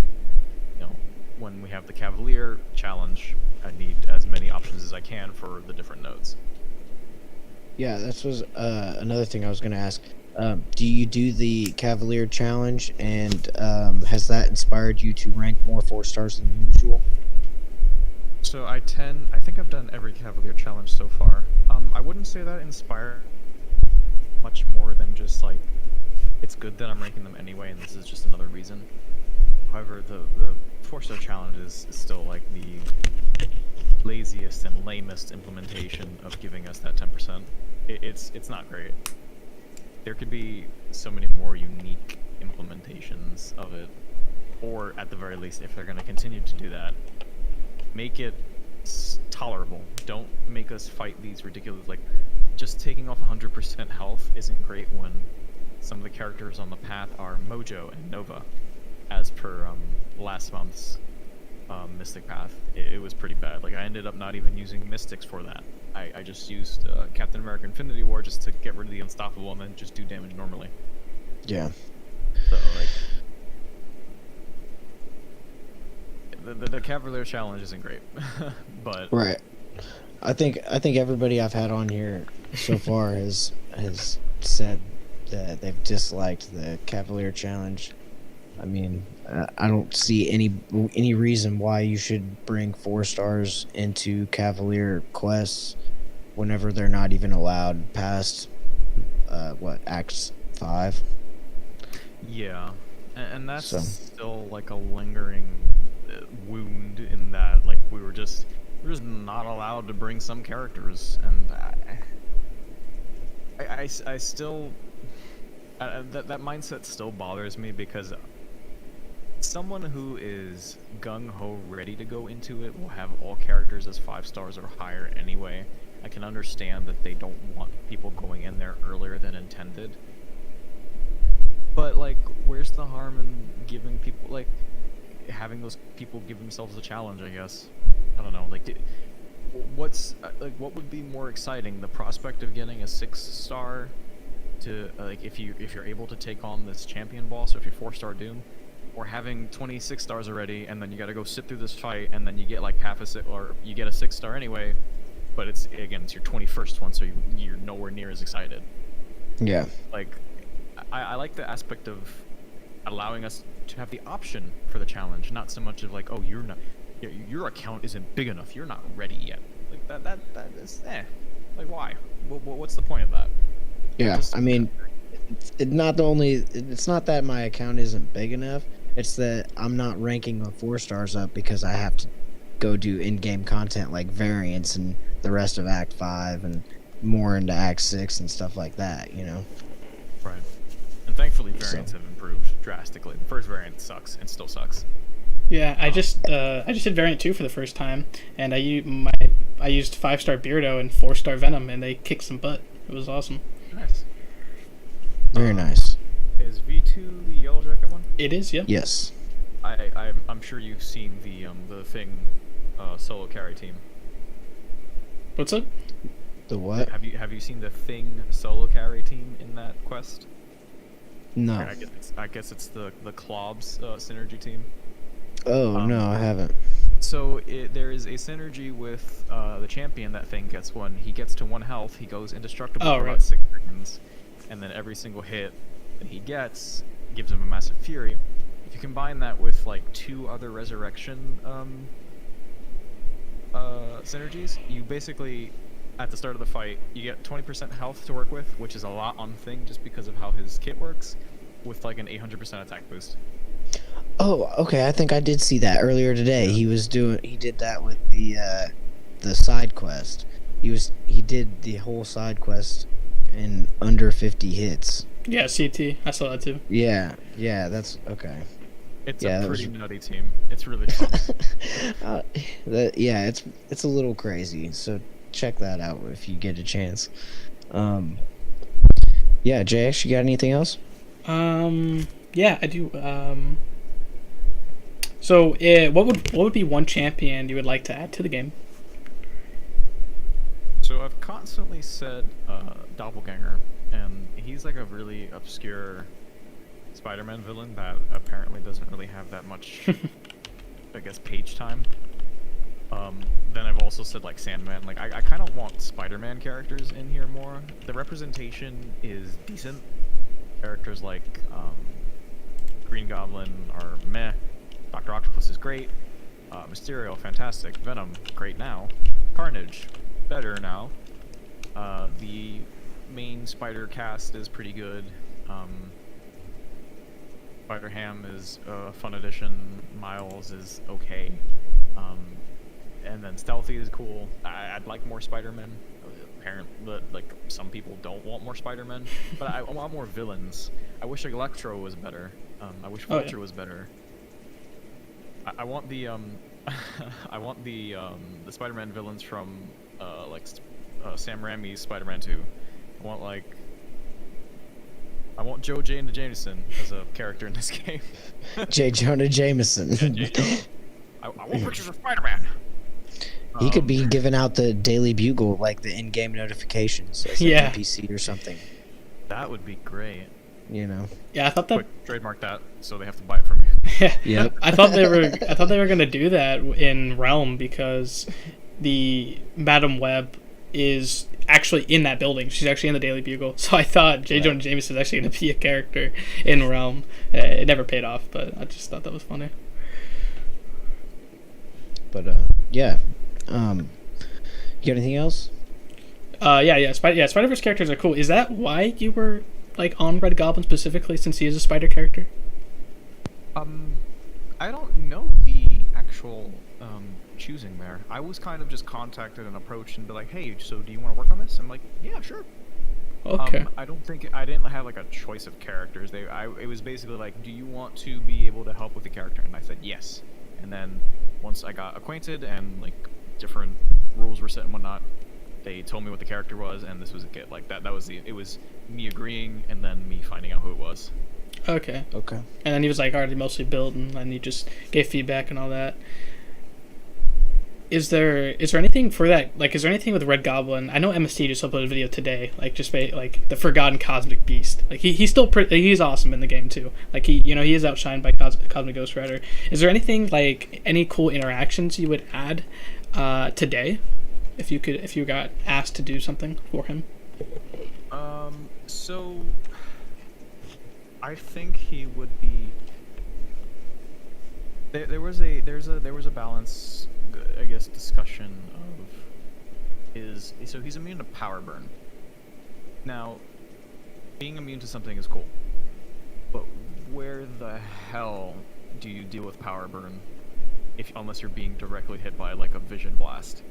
when we have the Cavalier challenge, I need as many options as I can for the different nodes. Yeah, this was another thing I was going to ask. Do you do the Cavalier challenge, and has that inspired you to rank more 4 stars than usual? So I think I've done every Cavalier challenge so far. I wouldn't say that inspired much more than just like, it's good that I'm ranking them anyway, and this is just another reason. However, the 4-star challenge is still like the laziest and lamest implementation of giving us that 10%. It's not great. There could be so many more unique implementations of it, or at the very least, if they're going to continue to do that, make it tolerable. Don't make us fight these ridiculous, like, just taking off 100% health isn't great when some of the characters on the path are Mojo and Nova, as per last month's Mystic path. It was pretty bad. Like, I ended up not even using Mystics for that. I just used Captain America Infinity War just to get rid of the Unstoppable and then just do damage normally. Yeah. So, like, the Cavalier challenge isn't great, but Right. I think everybody I've had on here so far has said that they've disliked the Cavalier challenge. I mean, I don't see any reason why you should bring 4 stars into Cavalier quests whenever they're not even allowed past Act 5. yeah, and that's So. still like a lingering wound in that, like, we're just not allowed to bring some characters, and I still that mindset still bothers me, because someone who is gung-ho ready to go into it will have all characters as 5 stars or higher anyway. I can understand that they don't want people going in there earlier than intended, but like, where's the harm in giving people, like, having those people give themselves a challenge, I guess? I don't know, like, what's what would be more exciting, the prospect of getting a 6-star to like, if you're able to take on this champion boss, or if you're 4-star Doom, or having 26 stars already and then you got to go sit through this fight and then you get like or you get a 6-star anyway, but it's your 21st one, so you're nowhere near as excited. Yeah. Like, I like the aspect of allowing us to have the option for the challenge, not so much of like, oh, your account isn't big enough, you're not ready yet. Like, that is like, why? What's the point of that? Yeah, I mean, it's not that my account isn't big enough. It's that I'm not ranking the 4 stars up because I have to go do in-game content like variants and the rest of Act 5 and more into Act 6 and stuff like that, you know? Right. And thankfully, variants have improved drastically. The first variant sucks and still sucks. Yeah, I just did variant 2 for the first time, and I used 5-star Beardo and 4-star Venom, and they kicked some butt. It was awesome. Nice. Very nice. Is V2 the Yellow Jacket one? It is, yeah. Yes. I'm sure you've seen the Thing solo carry team. What's up? The what? Have you seen the Thing solo carry team in that quest? No. I guess it's the Clobs synergy team. Oh, no, I haven't. So there is a synergy with the champion that Thing gets when he gets to 1 health. He goes indestructible for about 6 seconds, and then every single hit that he gets gives him a massive fury. If you combine that with like 2 other resurrection synergies, you basically, at the start of the fight, you get 20% health to work with, which is a lot on Thing just because of how his kit works, with like an 800% attack boost. Oh, okay. I think I did see that earlier today. He did that with the side quest. He did the whole side quest in under 50 hits. Yeah, CT. I saw that too. Yeah, that's okay. It's a pretty nutty team. It's really fun. It's a little crazy. So check that out if you get a chance. Yeah, JX, you got anything else? Yeah, I do. So, what would be one champion you would like to add to the game? So I've constantly said Doppelganger, and he's like a really obscure Spider-Man villain that apparently doesn't really have that much, I guess, page time. Then I've also said like Sandman. Like I kind of want Spider-Man characters in here more. The representation is decent. Characters like Green Goblin are meh. Dr. Octopus is great. Mysterio, fantastic. Venom, great now. Carnage, better now. The main Spider cast is pretty good. Spider-Ham is a fun addition. Miles is okay. And then Stealthy is cool. I'd like more Spider-Men. Apparently, like, some people don't want more Spider-Men, but I want more villains. I wish Electro was better. I wish Vulture was better. I want the I want the Spider-Man villains from Sam Raimi's Spider-Man 2. I want Joe Jonah Jameson as a character in this game. J. Jonah Jameson. Yeah, J. Jonah. I want pictures of Spider-Man. He could be giving out the Daily Bugle, like the in-game notifications as an NPC or something. That would be great. You know. Yeah, I thought that. Quick, trademark that, so they have to buy it from you. Yep. I thought they were gonna do that in Realm because the Madam Web is actually in that building. She's actually in the Daily Bugle. So I thought J. Jonah Jameson is actually gonna be a character in Realm. It never paid off, but I just thought that was funny. But yeah. You got anything else? Spider-Verse characters are cool. Is that why you were like on Red Goblin specifically, since he is a spider character? I don't know the actual choosing there. I was kind of just contacted and approached and be like, hey, so do you want to work on this? I'm like, yeah, sure. Okay. I didn't have like a choice of characters. It was basically like, do you want to be able to help with the character? And I said yes. And then once I got acquainted and like different rules were set and whatnot, they told me what the character was, and this was a kit. Like that was it was me agreeing and then me finding out who it was. Okay. Okay. And then he was like already mostly built, and then he just gave feedback and all that. Is there anything for that? Like, is there anything with Red Goblin? I know MST just uploaded a video today, like like the Forgotten Cosmic Beast. Like he's still he's awesome in the game too. Like he is outshined by Cosmic Ghost Rider. Is there anything like any cool interactions you would add today, if you got asked to do something for him? So I think he would be. There was a balance, I guess, discussion of so he's immune to power burn. Now, being immune to something is cool, but where the hell do you deal with power burn unless you're being directly hit by like a vision blast.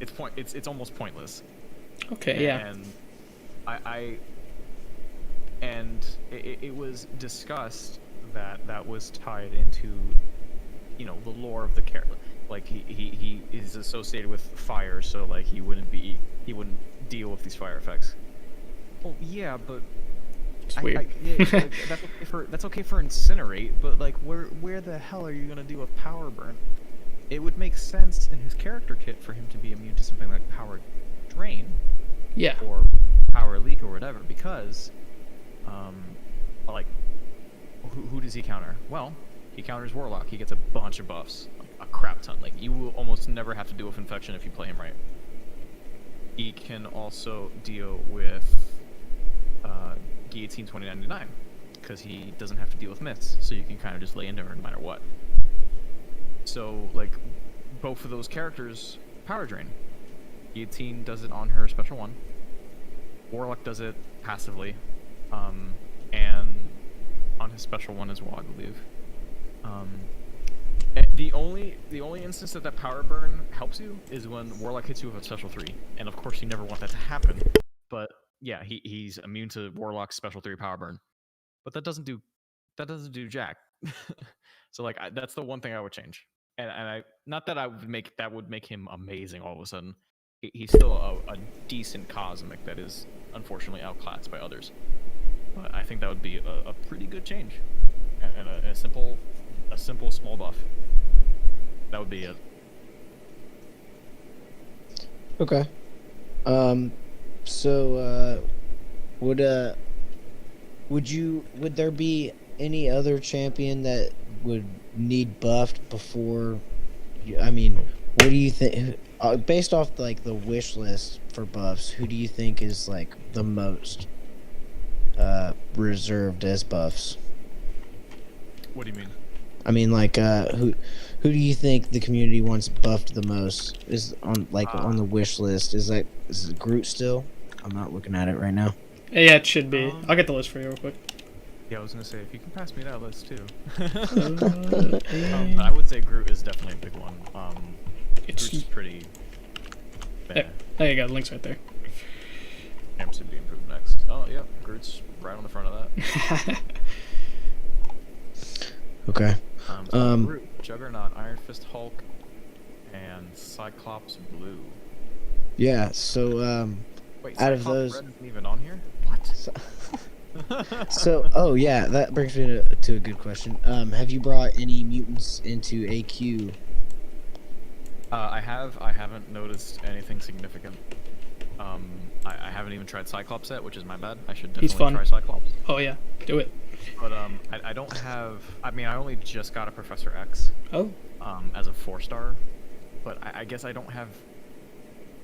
It's almost pointless. Okay, yeah. And it was discussed that was tied into, the lore of the character. Like he is associated with fire, so like he wouldn't deal with these fire effects. Well, yeah, but It's weird. like, that's okay for incinerate, but like where the hell are you gonna do a power burn? It would make sense in his character kit for him to be immune to something like power drain, Yeah. or power leak or whatever, because like who does he counter? Well, he counters Warlock. He gets a bunch of buffs, like a crap ton. Like you will almost never have to deal with infection if you play him right. He can also deal with Guillotine 2099 because he doesn't have to deal with myths, so you can kind of just lay into her no matter what. So like both of those characters power drain. Guillotine does it on her special one. Warlock does it passively, and on his special one as well, I believe. The only instance that power burn helps you is when Warlock hits you with a special 3, and of course you never want that to happen. But yeah, he's immune to Warlock's special 3 power burn, but that doesn't do jack. So like that's the one thing I would change, and I not that would make him amazing all of a sudden. He's still a decent cosmic that is unfortunately outclassed by others. But I think that would be a pretty good change, and a simple small buff. That would be it. Okay. So would there be any other champion that would need buffed before? I mean, what do you think? Based off like the wish list for buffs, who do you think is like the most reserved as buffs? What do you mean? I mean, like, who do you think the community wants buffed the most? Is on on the wish list? Is it Groot still? I'm not looking at it right now. Yeah, it should be. I'll get the list for you real quick. Yeah, I was gonna say if you can pass me that list too. Yeah. I would say Groot is definitely a big one. It's Groot's pretty. there you go. The link's right there. Amps should be improved next. Oh yeah, Groot's right on the front of that. Okay. Groot, Juggernaut, Iron Fist, Hulk, and Cyclops Blue. Yeah. So Wait, out Cyclops of those, Red isn't even on here? What? so yeah, that brings me to a good question. Have you brought any mutants into AQ? I haven't noticed anything significant. I haven't even tried Cyclops yet, which is my bad. I should definitely try Cyclops. Oh yeah, do it. But I don't have. I mean, I only just got a Professor X. Oh. As a 4-star, but I guess I don't have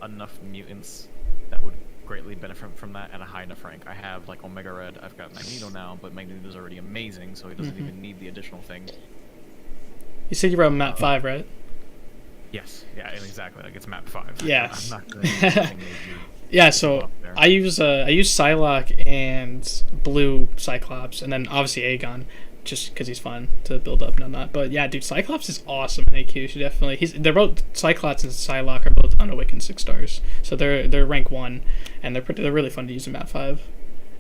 enough mutants that would greatly benefit from that at a high enough rank. I have like Omega Red. I've got Magneto now, but Magneto's already amazing, so he doesn't even need the additional thing. You said you were on map 5, right? Yes. Yeah. Exactly. Like it's map 5. Yeah. I'm not gonna use anything major. Yeah, so I use Psylocke and Blue Cyclops, and then obviously Aegon, just because he's fun to build up and whatnot. But yeah, dude, Cyclops is awesome in AQ. You should definitely. They're both Cyclops and Psylocke are both unawakened 6 stars, so they're rank 1, and they're really fun to use in map 5.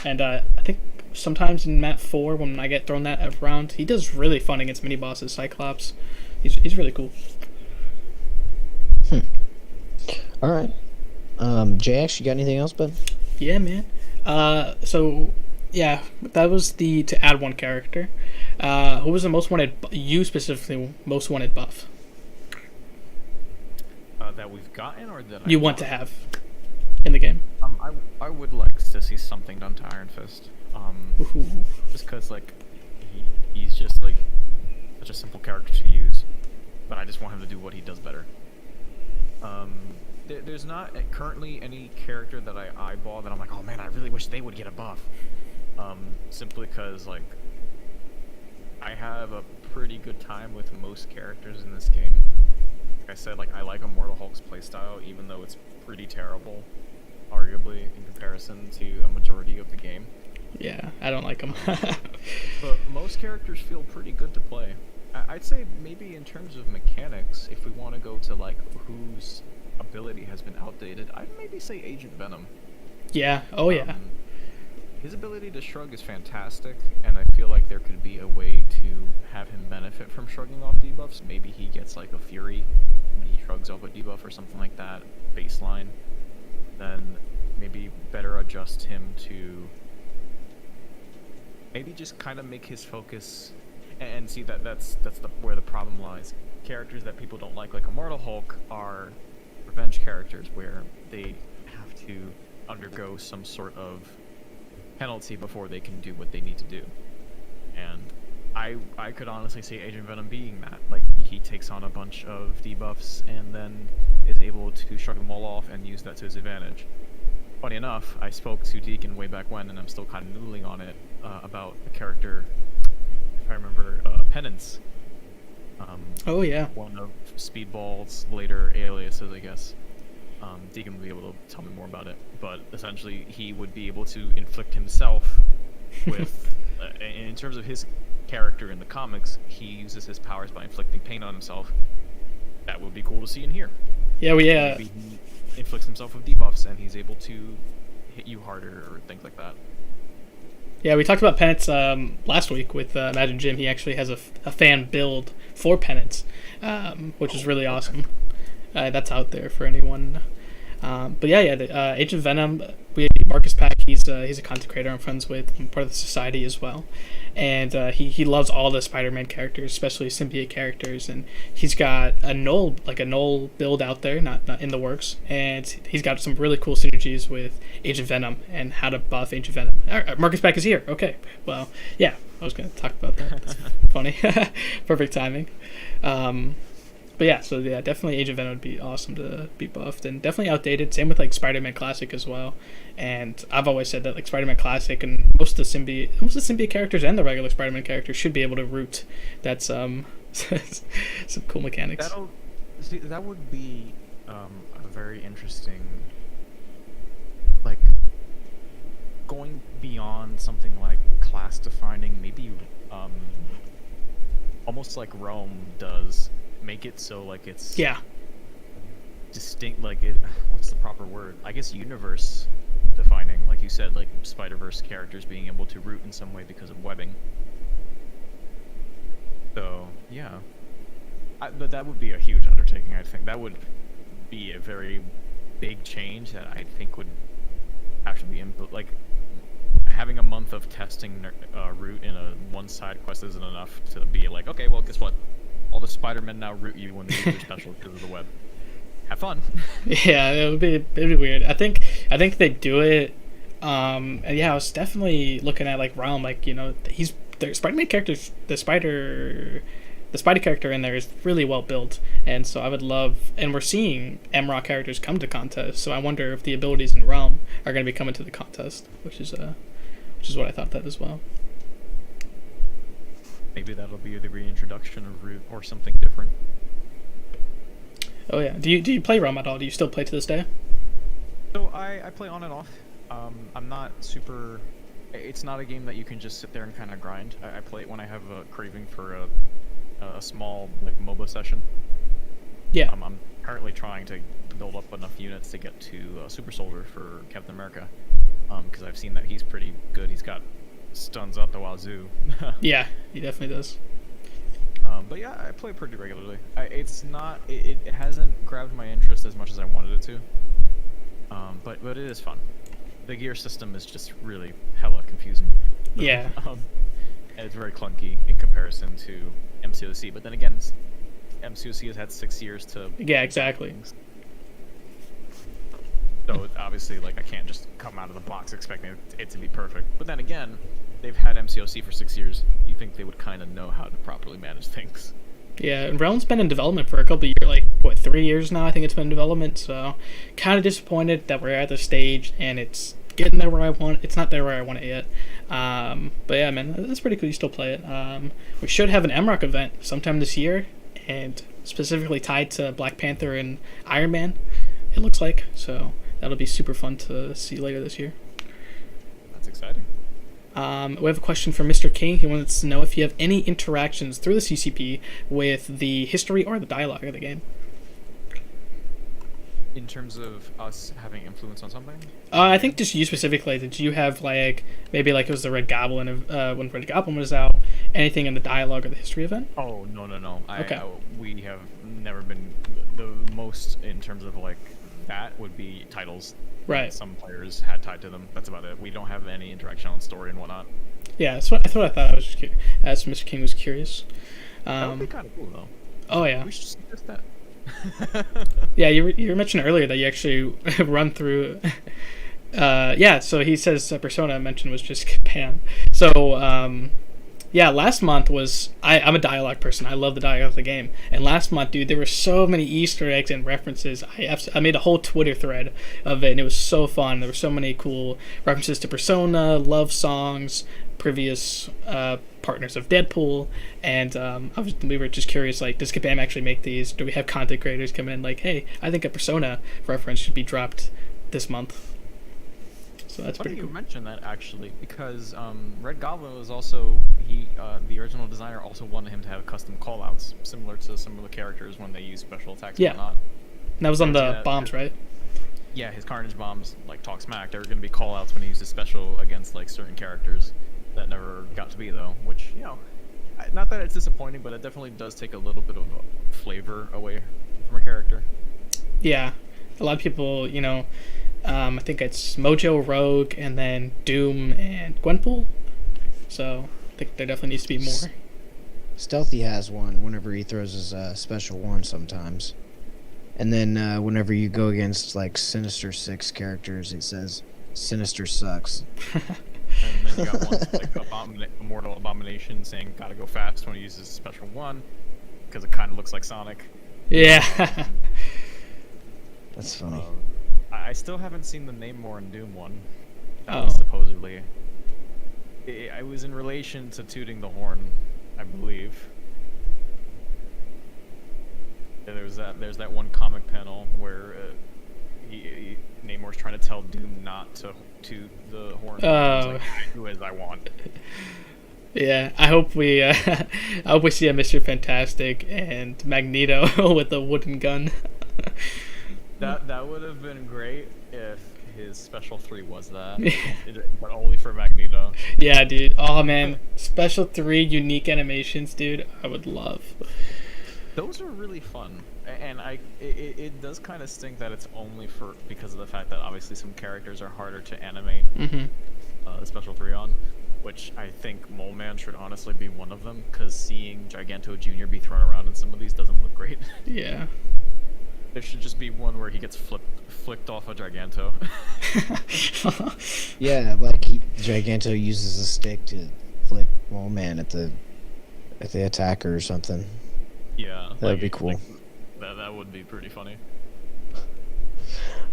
And I think sometimes in map 4 when I get thrown that around, he does really fun against mini bosses. Cyclops, he's really cool. All right. JX, you got anything else, bud? Yeah, man. So yeah, that was to add one character. Who was the most wanted? You specifically, most wanted buff That we've gotten, or that you want to have in the game? I would like to see something done to Iron Fist. Just because like he's just like such a simple character to use, but I just want him to do what he does better. There's not currently any character that I eyeball that I'm like, oh man, I really wish they would get a buff. Simply because like I have a pretty good time with most characters in this game. Like I said, like I like Immortal Hulk's playstyle, even though it's pretty terrible, arguably in comparison to a majority of the game. Yeah, I don't like him. But most characters feel pretty good to play. I'd say maybe in terms of mechanics, if we want to go to like whose ability has been outdated, I'd maybe say Agent Venom. Yeah. Oh yeah. His ability to shrug is fantastic, and I feel like there could be a way to have him benefit from shrugging off debuffs. Maybe he gets like a Fury, and he shrugs off a debuff or something like that, baseline. Then maybe better adjust him to maybe just kind of make his focus, and see that's where the problem lies. Characters that people don't like Immortal Hulk, are revenge characters where they have to undergo some sort of penalty before they can do what they need to do. And I could honestly see Agent Venom being that. Like, he takes on a bunch of debuffs and then is able to shrug them all off and use that to his advantage. Funny enough, I spoke to Deacon way back when, and I'm still kind of noodling on it, about a character, if I remember, Penance. Oh yeah. One of Speedball's later aliases, I guess. Deacon will be able to tell me more about it, but essentially he would be able to inflict himself with, in terms of his character in the comics, he uses his powers by inflicting pain on himself. That would be cool to see in here. Yeah, Maybe he inflicts himself with debuffs and he's able to hit you harder or things like that. Yeah, we talked about Penance last week with Imagine Jim. He actually has a fan build for Penance, which is really awesome. That's out there for anyone. But yeah, Agent Venom. Marcus Pack. He's a content creator I'm friends with. I'm part of the society as well, and he loves all the Spider-Man characters, especially symbiote characters. And he's got a null build out there, not in the works, and he's got some really cool synergies with Agent Venom and how to buff Agent Venom. Marcus Pack is here. Okay, well, yeah, I was going to talk about that. That's funny. Perfect timing. But yeah, so yeah, definitely Agent Venom would be awesome to be buffed, and definitely outdated. Same with like Spider-Man Classic as well. And I've always said that like Spider-Man Classic and most of the symbiote characters and the regular Spider-Man characters should be able to root. That's some cool mechanics. That would be a very interesting, like, going beyond something like class defining, maybe almost like Rome does. Make it so like it's distinct, like what's the proper word? I guess universe defining, like you said, like Spider-Verse characters being able to root in some way because of webbing. So yeah, but that would be a huge undertaking. I think that would be a very big change that I think would actually be input. Like, having a month of testing root in a one-side quest isn't enough to be like, okay, well, guess what? All the Spider-Men now root you when they do their special because of the web. Have fun. Yeah, it'd be weird. I think they do it. And yeah, I was definitely looking at like Realm, like, you know, the Spider-Man characters, the Spidey character in there is really well built, and so I would love, and we're seeing MROC characters come to contest, so I wonder if the abilities in Realm are going to be coming to the contest, which is what I thought that as well. Maybe that'll be the reintroduction of Root or something different. Oh yeah. Do you play Realm at all? Do you still play to this day? So I play on and off. I'm not super. It's not a game that you can just sit there and kind of grind. I play it when I have a craving for a small like MOBA session. Yeah. I'm currently trying to build up enough units to get to Super Soldier for Captain America. Because I've seen that he's pretty good. He's got stuns out the wazoo. Yeah, he definitely does. But yeah, I play pretty regularly. It hasn't grabbed my interest as much as I wanted it to. But it is fun. The gear system is just really hella confusing. Yeah. And it's very clunky in comparison to MCOC. But then again, MCOC has had 6 years to. Yeah, exactly. So obviously, like, I can't just come out of the box expecting it to be perfect. But then again, they've had MCOC for 6 years. You think they would kind of know how to properly manage things. Yeah, and Realm's been in development for a couple of years, like, 3 years now I think it's been in development, so kind of disappointed that we're at the stage and it's getting there where I want it. It's not there where I want it yet. But yeah, man, that's pretty cool you still play it. We should have an MROC event sometime this year, and specifically tied to Black Panther and Iron Man, it looks like, so that'll be super fun to see later this year. That's exciting. We have a question from Mr. King. He wants to know if you have any interactions through the CCP with the history or the dialogue of the game. In terms of us having influence on something? I think just you specifically. Did you have like maybe like it was the Red Goblin of when Red Goblin was out? Anything in the dialogue or the history event? Oh no. Okay. We have never been the most in terms of like that would be titles. Right. Some players had tied to them. That's about it. We don't have any interaction on story and whatnot. Yeah, that's what I thought. I was just as Mr. King was curious. That would be kind of cool though. Oh yeah. We should suggest that. Yeah, you were mentioning earlier that you actually run through. Yeah, so he says Persona I mentioned was just Pam. So yeah, last month was I'm a dialogue person. I love the dialogue of the game. And last month, dude, there were so many Easter eggs and references. I made a whole Twitter thread of it, and it was so fun. There were so many cool references to Persona, love songs, previous partners of Deadpool, and we were just curious, like, does Kabam actually make these? Do we have content creators come in like, hey, I think a Persona reference should be dropped this month? So that's Funny pretty cool. you mentioned that actually, because Red Goblin was also the original designer also wanted him to have custom callouts similar to some of the characters when they use special attacks Yeah. and whatnot. And that was on the bombs, right? Yeah, his Carnage bombs like talk smack. There were going to be callouts when he uses special against like certain characters. That never got to be though, which not that it's disappointing, but it definitely does take a little bit of flavor away from a character. Yeah, a lot of people, I think it's Mojo, Rogue, and then Doom and Gwenpool. So I think there definitely needs to be more. Stealthy has one whenever he throws his special one sometimes. And then whenever you go against like Sinister 6 characters, it says Sinister sucks. And then you got one like Immortal Abomination saying gotta go fast when he uses special one because it kind of looks like Sonic. Yeah. That's funny. I still haven't seen the Namor and Doom one. That was supposedly. I was in relation to tooting the horn, I believe. Yeah, there's that one comic panel where Namor's trying to tell Doom not to toot the horn. Like, I do as I want. Yeah, I hope we I hope we see a Mr. Fantastic and Magneto with a wooden gun. That would have been great if his special 3 was that, but only for Magneto. Yeah, dude. Oh man, special 3 unique animations, dude. I would love. Those are really fun, and it does kind of stink that it's only because of the fact that obviously some characters are harder to animate. The special 3 on, which I think Mole Man should honestly be one of them, because seeing Giganto Jr. be thrown around in some of these doesn't look great. Yeah. There should just be one where he gets flicked off a Giganto. Yeah, like Giganto uses a stick to flick Mole Man at the attacker or something. Yeah, that would be cool. That would be pretty funny.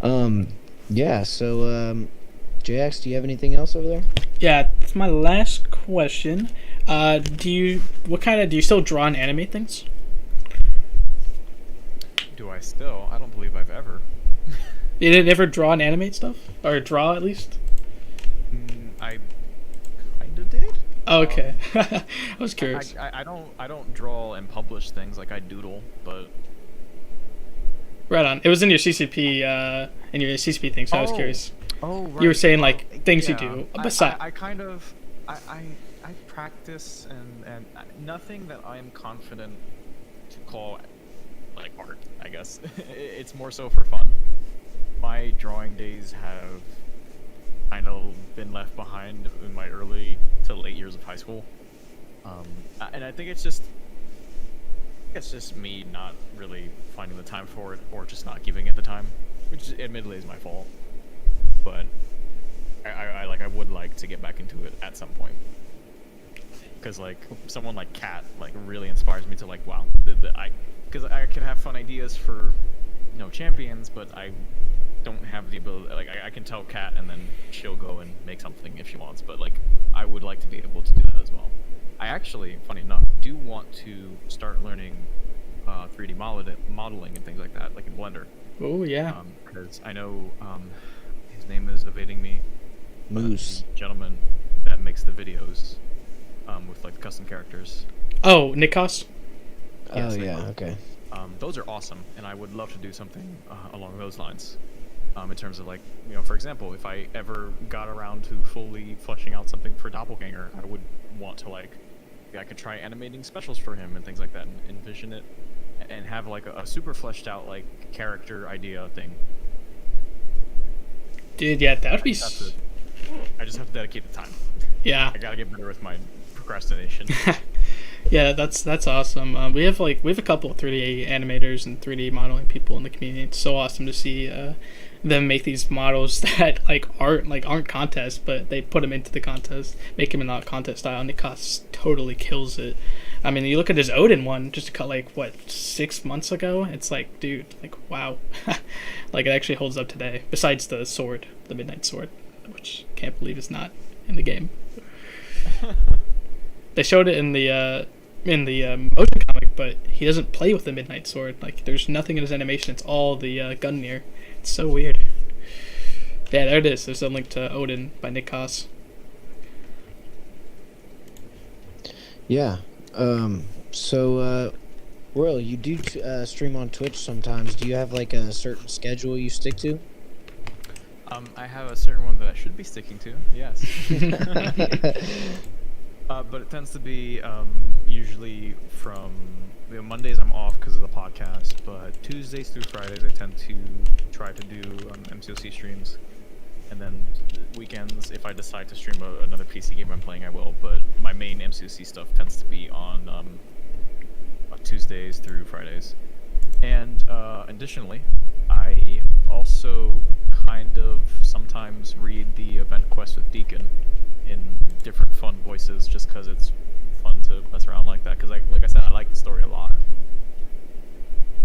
Yeah, so JX, do you have anything else over there? Yeah, that's my last question. Do you still draw and animate things? Do I still? I don't believe I've ever. You didn't ever draw and animate stuff? Or draw, at least? I kinda did. Oh, okay. I was curious. I don't draw and publish things like I doodle, but... Right on. It was in your CCP, thing, so I was curious. Oh, right. You were saying, like, things you do. Besides... I practice and nothing that I am confident to call like art, I guess. It's more so for fun. My drawing days have kind of been left behind in my early to late years of high school. And I think it's just me not really finding the time for it, or just not giving it the time, which admittedly is my fault. But I would like to get back into it at some point, because like someone like Kat like really inspires me to like, wow, because I can have fun ideas for champions, but I don't have the ability. Like I can tell Kat and then she'll go and make something if she wants, but like I would like to be able to do that as well. I actually, funny enough, do want to start learning 3D modeling and things like that, like in Blender. Oh yeah. Because I know his name is evading me. Moose. Gentleman that that makes the videos with like the custom characters. Oh, Mcoc. Oh Yes, yeah, okay. Those are awesome, and I would love to do something along those lines. In terms of like, for example, if I ever got around to fully fleshing out something for Doppelganger, I would want to like, I could try animating specials for him and things like that, and envision it, and have like a super fleshed out like character idea thing. Dude, yeah, that would be. I just have to dedicate the time. Yeah. I gotta get better with my procrastination. Yeah, that's awesome. We have a couple of 3D animators and 3D modeling people in the community. It's so awesome to see them make these models that aren't contests, but they put them into the contest, make them in that contest style, and Mcoc totally kills it. I mean, you look at his Odin one just cut 6 months ago. It's like, dude, wow, like it actually holds up today. Besides the sword, the Midnight Sword, which I can't believe is not in the game. They showed it in the motion comic, but he doesn't play with the Midnight Sword. Like, there's nothing in his animation. It's all the Gungnir. It's so weird. Yeah, there it is. There's a link to Odin by Mcoc. Yeah. So, Royal, you do stream on Twitch sometimes. Do you have like a certain schedule you stick to? I have a certain one that I should be sticking to. Yes. But it tends to be usually from Mondays I'm off because of the podcast, but Tuesdays through Fridays I tend to try to do MCOC streams, and then weekends if I decide to stream another PC game I'm playing I will, but my main MCOC stuff tends to be on Tuesdays through Fridays. And additionally, I also kind of sometimes read the event quest with Deacon in different fun voices, just because it's fun to mess around like that. Because, like I said, I like the story a lot.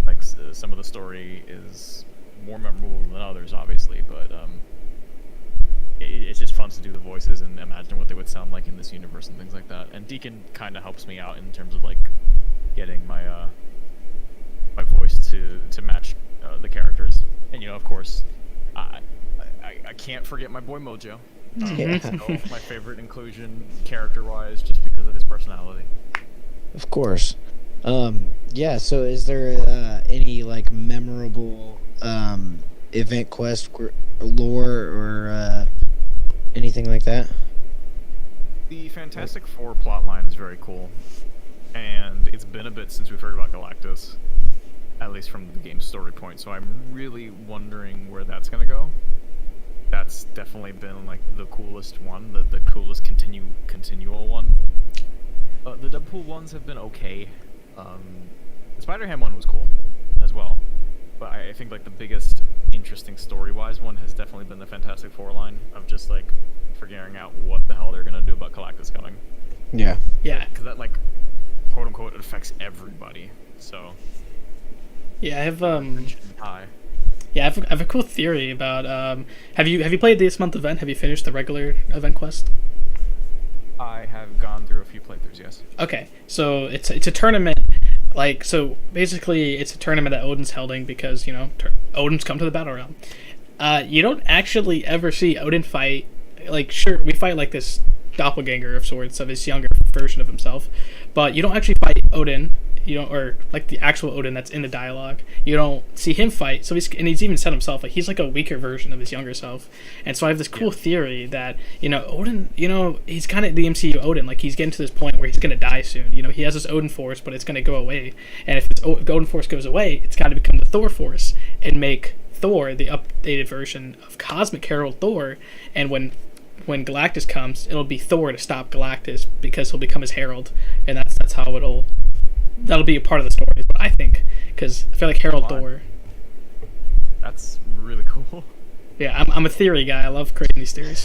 Like some of the story is more memorable than others, obviously, but it's just fun to do the voices and imagine what they would sound like in this universe and things like that. And Deacon kind of helps me out in terms of like getting my my voice to match the characters. And of course, I can't forget my boy Mojo. My favorite inclusion character-wise, just because of his personality. Of course. Yeah, so is there any like memorable event quest lore or anything like that? The Fantastic Four plotline is very cool, and it's been a bit since we've heard about Galactus, at least from the game's story point, so I'm really wondering where that's gonna go. That's definitely been like the coolest one, the coolest continual one. The Deadpool ones have been okay. The Spider-Ham one was cool as well, but I think like the biggest interesting story-wise one has definitely been the Fantastic Four line of just like figuring out what the hell they're gonna do about Galactus coming. Yeah. Yeah. Because that like quote unquote affects everybody. So. Yeah, I have Hi. Yeah, I have a cool theory about have you played this month event? Have you finished the regular event quest? I have gone through a few playthroughs, yes. Okay, so it's a tournament, so basically it's a tournament that Odin's holding because Odin's come to the battle realm. You don't actually ever see Odin fight. Like, sure, we fight like this doppelganger of sorts of his younger version of himself, but you don't actually fight Odin. Or like the actual Odin that's in the dialogue. You don't see him fight. So he's even said himself, like, he's like a weaker version of his younger self. And so I have this cool theory that, Odin, he's kind of the MCU Odin. Like, he's getting to this point where he's going to die soon. He has this Odin force, but it's going to go away. And if this Odin force goes away, it's got to become the Thor force and make Thor the updated version of Cosmic Herald Thor. And when Galactus comes, it'll be Thor to stop Galactus because he'll become his herald. And that's how that'll be a part of the story, is what I think, because I feel like Herald Thor. That's really cool. Yeah, I'm a theory guy. I love creating these theories.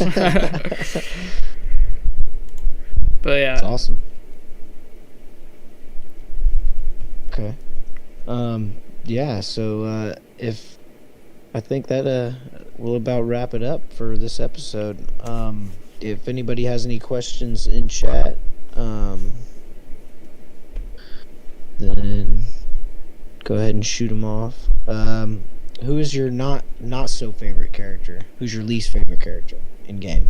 But yeah, that's awesome. Okay. Yeah. So if I think that will about wrap it up for this episode. If anybody has any questions in chat, then go ahead and shoot them off. Who is your not so favorite character? Who's your least favorite character in game?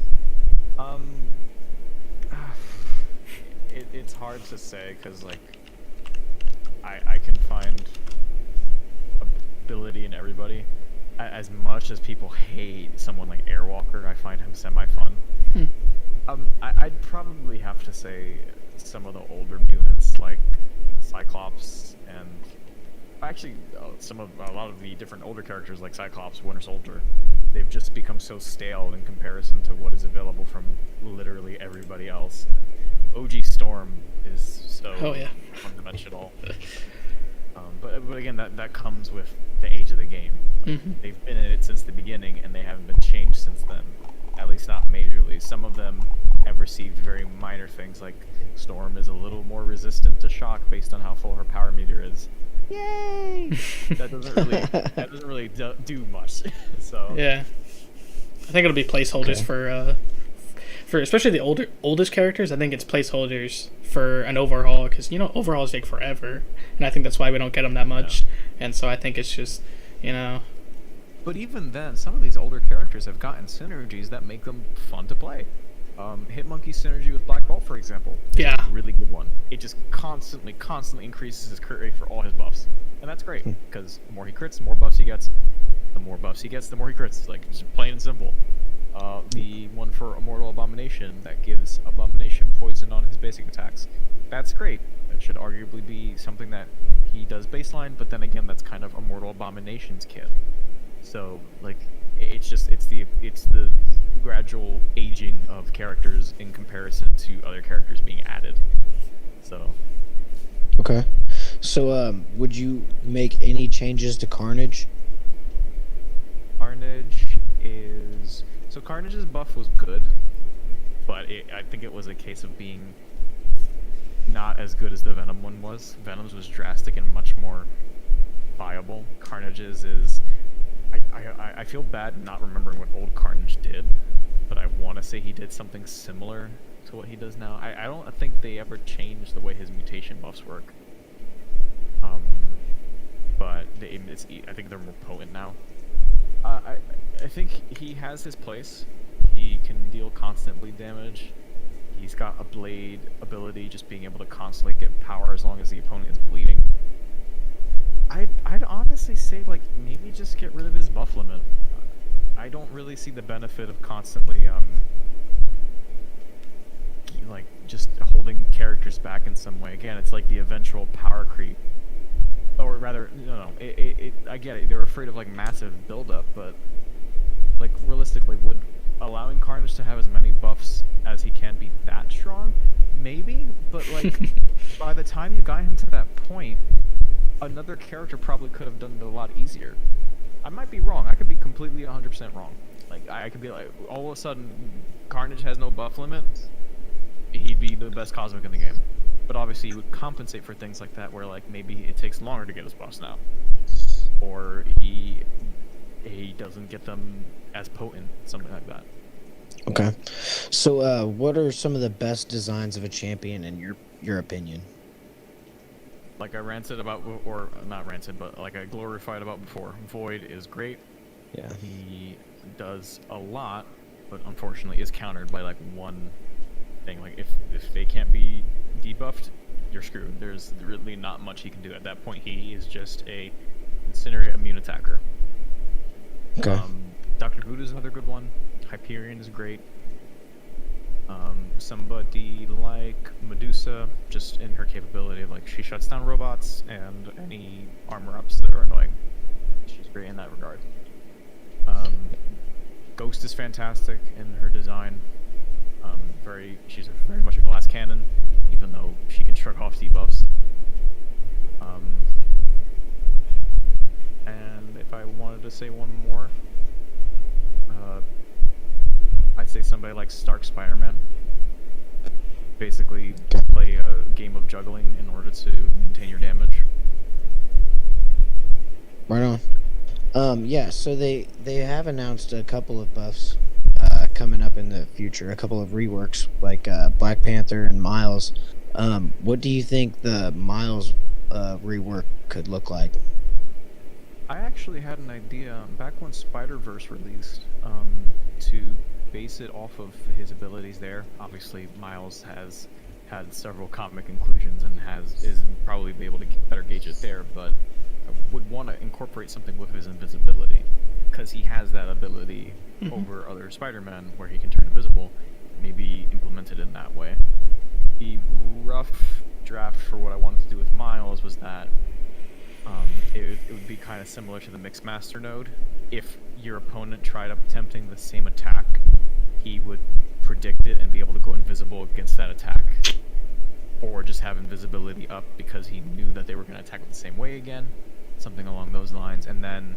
it's hard to say because like I can find ability in everybody. As much as people hate someone like Airwalker, I find him semi-fun. I'd probably have to say some of the older mutants like Cyclops and actually a lot of the different older characters like Cyclops, Winter Soldier. They've just become so stale in comparison to what is available from literally everybody else. OG Storm is so one-dimensional. But again, that comes with the age of the game. They've been in it since the beginning, and they haven't been changed since then. At least not majorly. Some of them have received very minor things, like Storm is a little more resistant to shock based on how full her power meter is. Yay! that doesn't really do much. So yeah, I think it'll be placeholders for especially the oldest characters. I think it's placeholders for an overhaul because overhauls take forever, and I think that's why we don't get them that much. And so I think it's just But even then, some of these older characters have gotten synergies that make them fun to play. Hitmonkey's synergy with Black Bolt, for example, is a really good one. It just constantly increases his crit rate for all his buffs. And that's great, because the more he crits, the more buffs he gets. The more buffs he gets, the more he crits. Like, just plain and simple. The one for Immortal Abomination that gives Abomination poison on his basic attacks. That's great. That should arguably be something that he does baseline, but then again, that's kind of Immortal Abomination's kit. So, like, it's the gradual aging of characters in comparison to other characters being added. So. Okay. So, would you make any changes to Carnage? Carnage's buff was good, but I think it was a case of being not as good as the Venom one was. Venom's was drastic and much more viable. Carnage's is... I feel bad not remembering what old Carnage did, but I want to say he did something similar to what he does now. I don't think they ever changed the way his mutation buffs work. But I think they're more potent now. I think he has his place. He can deal constant bleed damage. He's got a blade ability, just being able to constantly get power as long as the opponent is bleeding. I'd honestly say, like, maybe just get rid of his buff limit. I don't really see the benefit of constantly, like, just holding characters back in some way. Again, it's like the eventual power creep. Or rather, no, I get it. They're afraid of, like, massive buildup, but, like, realistically, would allowing Carnage to have as many buffs as he can be that strong? Maybe, but, like, by the time you got him to that point, another character probably could have done it a lot easier. I might be wrong. I could be completely 100% wrong. Like, I could be like, all of a sudden, Carnage has no buff limit. He'd be the best Cosmic in the game. But obviously, he would compensate for things like that, where, like, maybe it takes longer to get his buffs now. Or he doesn't get them as potent, something like that. Okay. So, what are some of the best designs of a champion in your opinion? Like I ranted about, or not ranted, but like I glorified about before, Void is great. Yeah. He does a lot, but unfortunately is countered by like one thing. Like if they can't be debuffed, you're screwed. There's really not much he can do at that point. He is just a Incinerate immune attacker. Okay. Dr. Voodoo is another good one. Hyperion is great. Somebody like Medusa, just in her capability of like she shuts down robots and any armor ups that are annoying. She's great in that regard. Ghost is fantastic in her design. She's very much a glass cannon, even though she can shrug off debuffs. And if I wanted to say one more, I'd say somebody like Stark Spider-Man. Basically, play a game of juggling in order to maintain your damage. Right on. Yeah, so they have announced a couple of buffs coming up in the future, a couple of reworks, like Black Panther and Miles. What do you think the Miles rework could look like? I actually had an idea back when Spider-Verse released to base it off of his abilities there. Obviously, Miles has had several comic inclusions and is probably be able to better gauge it there, but I would want to incorporate something with his invisibility, because he has that ability over other Spider-Men where he can turn invisible. Maybe implemented in that way. The rough draft for what I wanted to do with Miles was that it would be kind of similar to the Mixed Master node. If your opponent tried attempting the same attack, he would predict it and be able to go invisible against that attack. Or just have invisibility up because he knew that they were going to attack it the same way again. Something along those lines. And then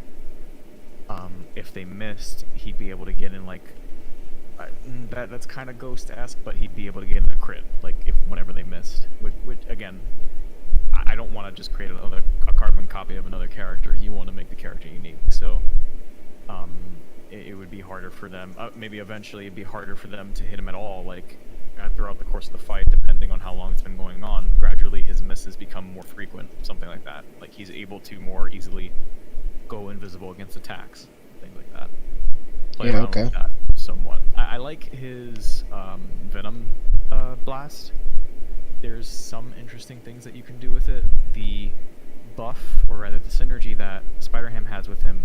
if they missed, he'd be able to get in like... that's kind of Ghost-esque, but he'd be able to get in a crit, like whenever they missed. Which again, I don't want to just create a carbon copy of another character. You want to make the character unique, so it would be harder for them. Maybe eventually it'd be harder for them to hit him at all, like throughout the course of the fight, depending on how long it's been going on. Gradually his misses become more frequent, something like that. Like he's able to more easily go invisible against attacks, things like that. Play around with that somewhat. I like his Venom blast. There's some interesting things that you can do with it. The buff, or rather the synergy that Spider-Ham has with him,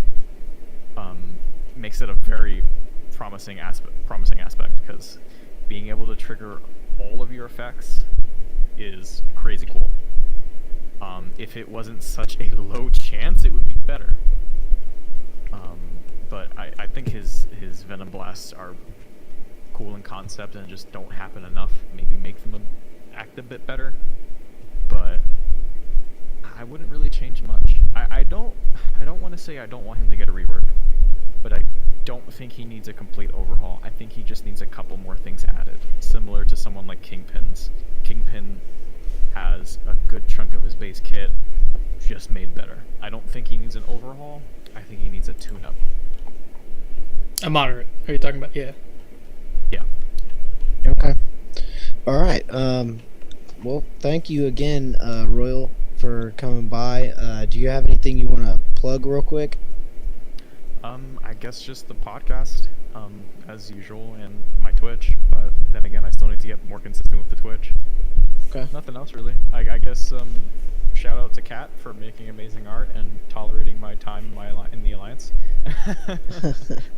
makes it a very promising aspect, because being able to trigger all of your effects is crazy cool. If it wasn't such a low chance, it would be better. But I think his Venom blasts are cool in concept and just don't happen enough. Maybe make them act a bit better, but I wouldn't really change much. I don't want to say I don't want him to get a rework, but I don't think he needs a complete overhaul. I think he just needs a couple more things added, similar to someone like Kingpin's. Kingpin has a good chunk of his base kit just made better. I don't think he needs an overhaul. I think he needs a tune-up. A moderate. Are you talking about? Yeah. Yeah. Okay. All right. Well, thank you again, Royal, for coming by. Do you have anything you want to plug real quick? I guess just the podcast, as usual, and my Twitch. But then again, I still need to get more consistent with the Twitch. Okay. Nothing else really. I guess shout out to Kat for making amazing art and tolerating my time in the Alliance.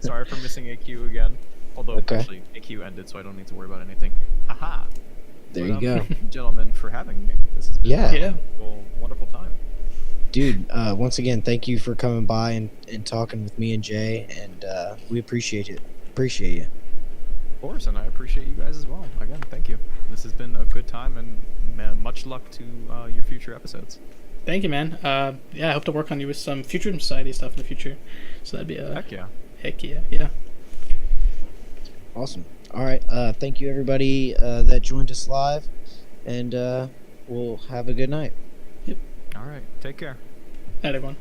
Sorry for missing AQ again. Although actually AQ ended, so I don't need to worry about anything. Haha. There you go. Gentlemen, for having me. This has been a wonderful time. Dude, once again, thank you for coming by and talking with me and Jay, and we appreciate it. Appreciate you. Of course, and I appreciate you guys as well. Again, thank you. This has been a good time, and much luck to your future episodes. Thank you, man. Yeah, I hope to work on you with some Future Society stuff in the future. So that'd be a... Heck yeah. Heck yeah, yeah. Awesome. All right. Thank you, everybody that joined us live, and we'll have a good night. Yep. All right. Take care. Night, everyone.